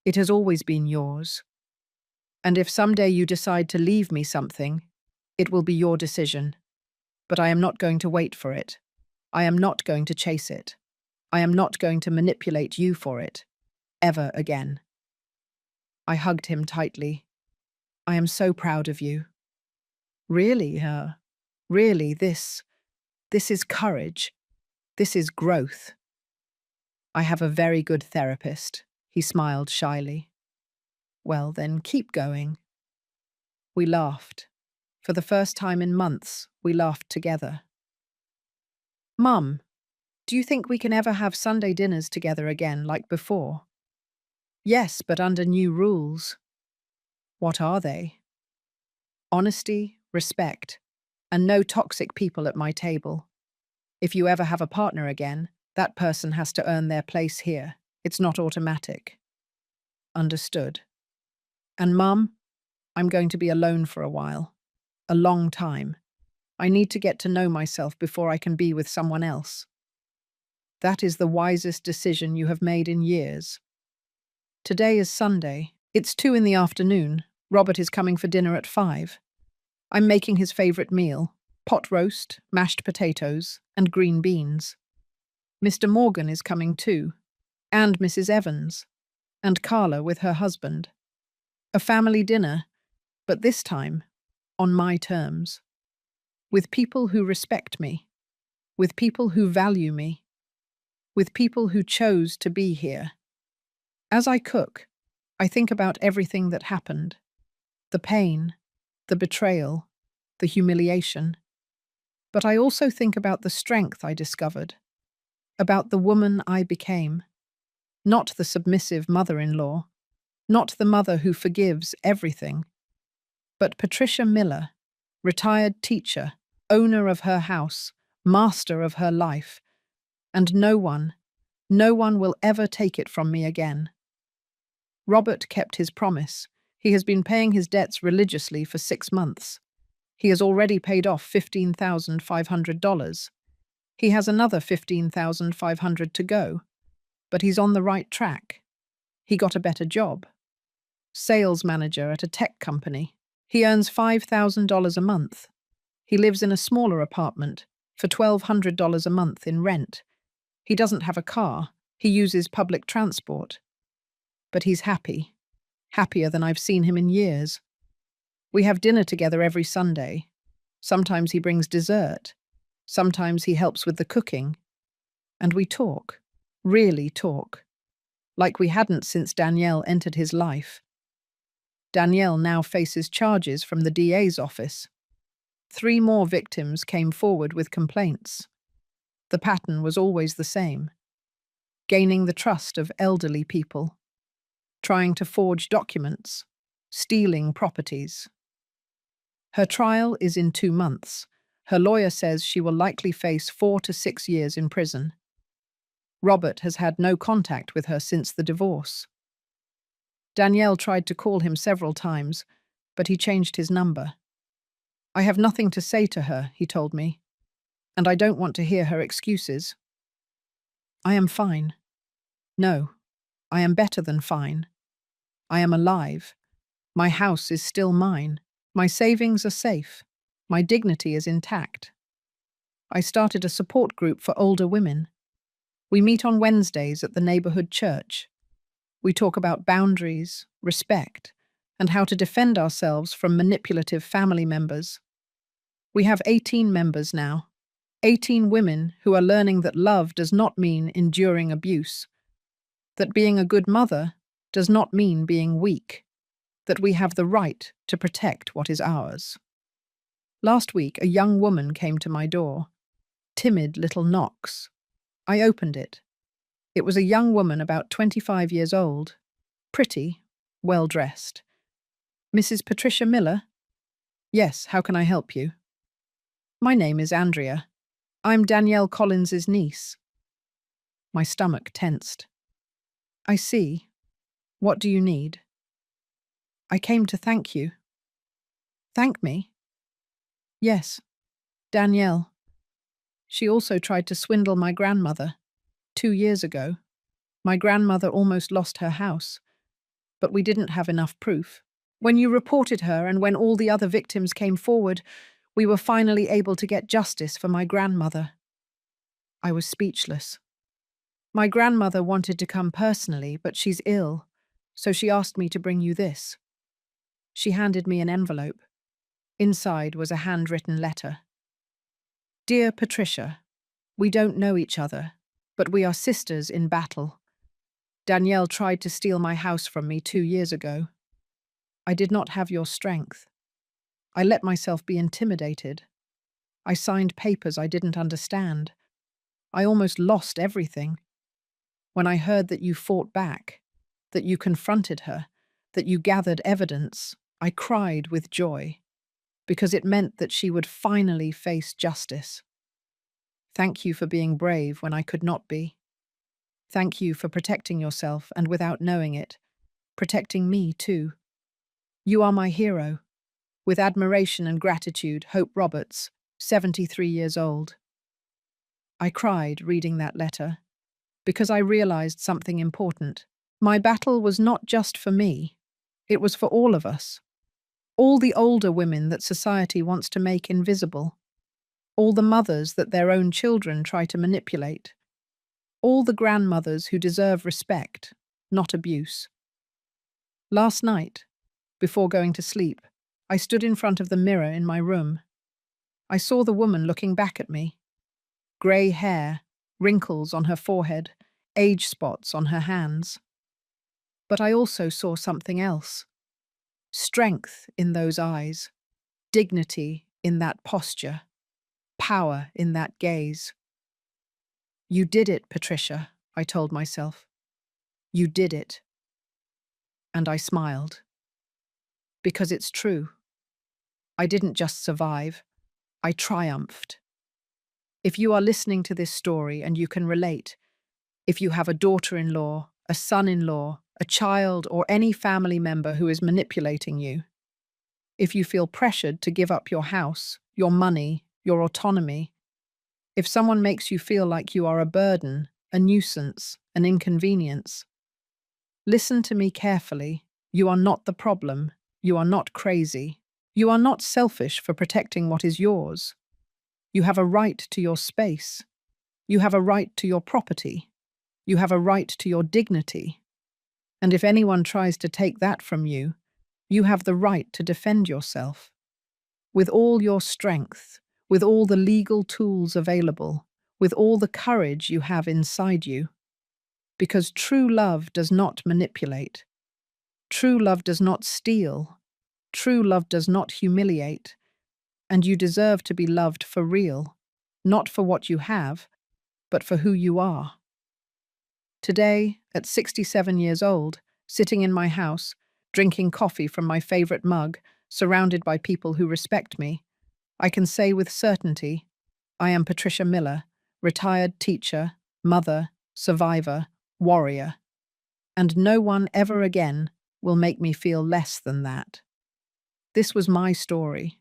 It has always been yours. And if someday you decide to leave me something, it will be your decision. But I am not going to wait for it. I am not going to chase it. I am not going to manipulate you for it. Ever again. I hugged him tightly. I am so proud of you. Really, really, this is courage. This is growth. I have a very good therapist, he smiled shyly. Well, then keep going. We laughed. For the first time in months, we laughed together. Mum, do you think we can ever have Sunday dinners together again like before? Yes, but under new rules. What are they? Honesty, respect, and no toxic people at my table. If you ever have a partner again, that person has to earn their place here. It's not automatic. Understood. And Mum, I'm going to be alone for a while. A long time. I need to get to know myself before I can be with someone else. That is the wisest decision you have made in years. Today is Sunday. It's 2 in the afternoon. Robert is coming for dinner at 5. I'm making his favorite meal, pot roast, mashed potatoes, and green beans. Mr. Morgan is coming too, and Mrs. Evans, and Carla with her husband. A family dinner, but this time, on my terms. With people who respect me, with people who value me, with people who chose to be here. As I cook, I think about everything that happened. The pain, the betrayal, the humiliation. But I also think about the strength I discovered, about the woman I became. Not the submissive mother-in-law, not the mother who forgives everything, but Patricia Miller, retired teacher, owner of her house, master of her life, and no one will ever take it from me again. Robert kept his promise. He has been paying his debts religiously for 6 months. He has already paid off $15,500. He has another $15,500 to go, but he's on the right track. He got a better job. Sales manager at a tech company. He earns $5,000 a month. He lives in a smaller apartment for $1,200 a month in rent. He doesn't have a car. He uses public transport. But he's happy. Happier than I've seen him in years. We have dinner together every Sunday. Sometimes he brings dessert. Sometimes he helps with the cooking. And we talk. Really talk. like we hadn't since Danielle entered his life. Danielle now faces charges from the DA's office. 3 more victims came forward with complaints. The pattern was always the same: gaining the trust of elderly people, trying to forge documents, stealing properties. Her trial is in 2 months. Her lawyer says she will likely face 4 to 6 years in prison. Robert has had no contact with her since the divorce. Danielle tried to call him several times, but he changed his number. I have nothing to say to her, he told me, and I don't want to hear her excuses. I am fine. No, I am better than fine. I am alive. My house is still mine. My savings are safe. My dignity is intact. I started a support group for older women. We meet on Wednesdays at the neighborhood church. We talk about boundaries, respect, and how to defend ourselves from manipulative family members. We have 18 members now, 18 women who are learning that love does not mean enduring abuse, that being a good mother does not mean being weak, that we have the right to protect what is ours. Last week, a young woman came to my door. Timid little knocks. I opened it. It was a young woman about 25 years old, pretty, well-dressed. Mrs. Patricia Miller? Yes, how can I help you? My name is Andrea. I'm Danielle Collins's niece. My stomach tensed. I see. What do you need? I came to thank you. Thank me? Yes, Danielle. She also tried to swindle my grandmother. 2 years ago, my grandmother almost lost her house, but we didn't have enough proof. When you reported her and when all the other victims came forward, we were finally able to get justice for my grandmother. I was speechless. My grandmother wanted to come personally, but she's ill, so she asked me to bring you this. She handed me an envelope. Inside was a handwritten letter. Dear Patricia, we don't know each other, but we are sisters in battle. Danielle tried to steal my house from me 2 years ago. I did not have your strength. I let myself be intimidated. I signed papers I didn't understand. I almost lost everything. When I heard that you fought back, that you confronted her, that you gathered evidence, I cried with joy, because it meant that she would finally face justice. Thank you for being brave when I could not be. Thank you for protecting yourself and, without knowing it, protecting me too. You are my hero. With admiration and gratitude, Hope Roberts, 73 years old. I cried reading that letter, because I realized something important. My battle was not just for me. It was for all of us. All the older women that society wants to make invisible. All the mothers that their own children try to manipulate. All the grandmothers who deserve respect, not abuse. Last night, before going to sleep, I stood in front of the mirror in my room. I saw the woman looking back at me. Grey hair, wrinkles on her forehead, age spots on her hands. But I also saw something else. Strength in those eyes, dignity in that posture, power in that gaze. You did it, Patricia, I told myself. You did it. And I smiled. Because it's true. I didn't just survive, I triumphed. If you are listening to this story and you can relate, if you have a daughter-in-law, a son-in-law, a child, or any family member who is manipulating you, if you feel pressured to give up your house, your money, your autonomy, if someone makes you feel like you are a burden, a nuisance, an inconvenience, listen to me carefully. You are not the problem. You are not crazy. You are not selfish for protecting what is yours. You have a right to your space. You have a right to your property. You have a right to your dignity. And if anyone tries to take that from you, you have the right to defend yourself. With all your strength, with all the legal tools available, with all the courage you have inside you. Because true love does not manipulate. True love does not steal. True love does not humiliate. And you deserve to be loved for real, not for what you have, but for who you are. Today, at 67 years old, sitting in my house, drinking coffee from my favorite mug, surrounded by people who respect me, I can say with certainty, I am Patricia Miller, retired teacher, mother, survivor, warrior, and no one ever again will make me feel less than that. This was my story,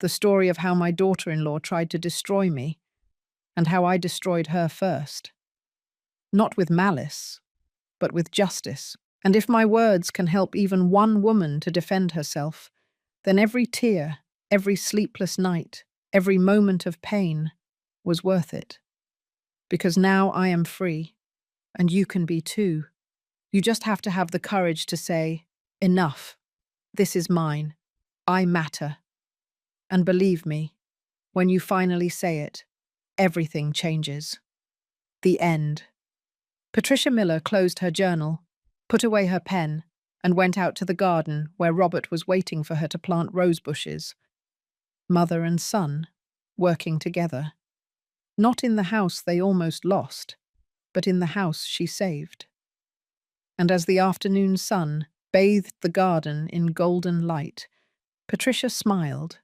the story of how my daughter-in-law tried to destroy me, and how I destroyed her first. Not with malice, but with justice. And if my words can help even one woman to defend herself, then every tear, every sleepless night, every moment of pain was worth it. Because now I am free, and you can be too. You just have to have the courage to say, enough, this is mine, I matter. And believe me, when you finally say it, everything changes. The end. Patricia Miller closed her journal, put away her pen, and went out to the garden where Robert was waiting for her to plant rose bushes. Mother and son, working together. Not in the house they almost lost, but in the house she saved. And as the afternoon sun bathed the garden in golden light, Patricia smiled.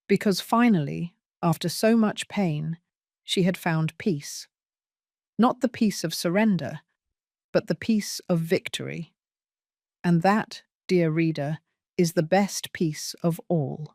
Because finally, after so much pain, she had found peace. Not the peace of surrender, but the peace of victory. And that, dear reader, is the best peace of all.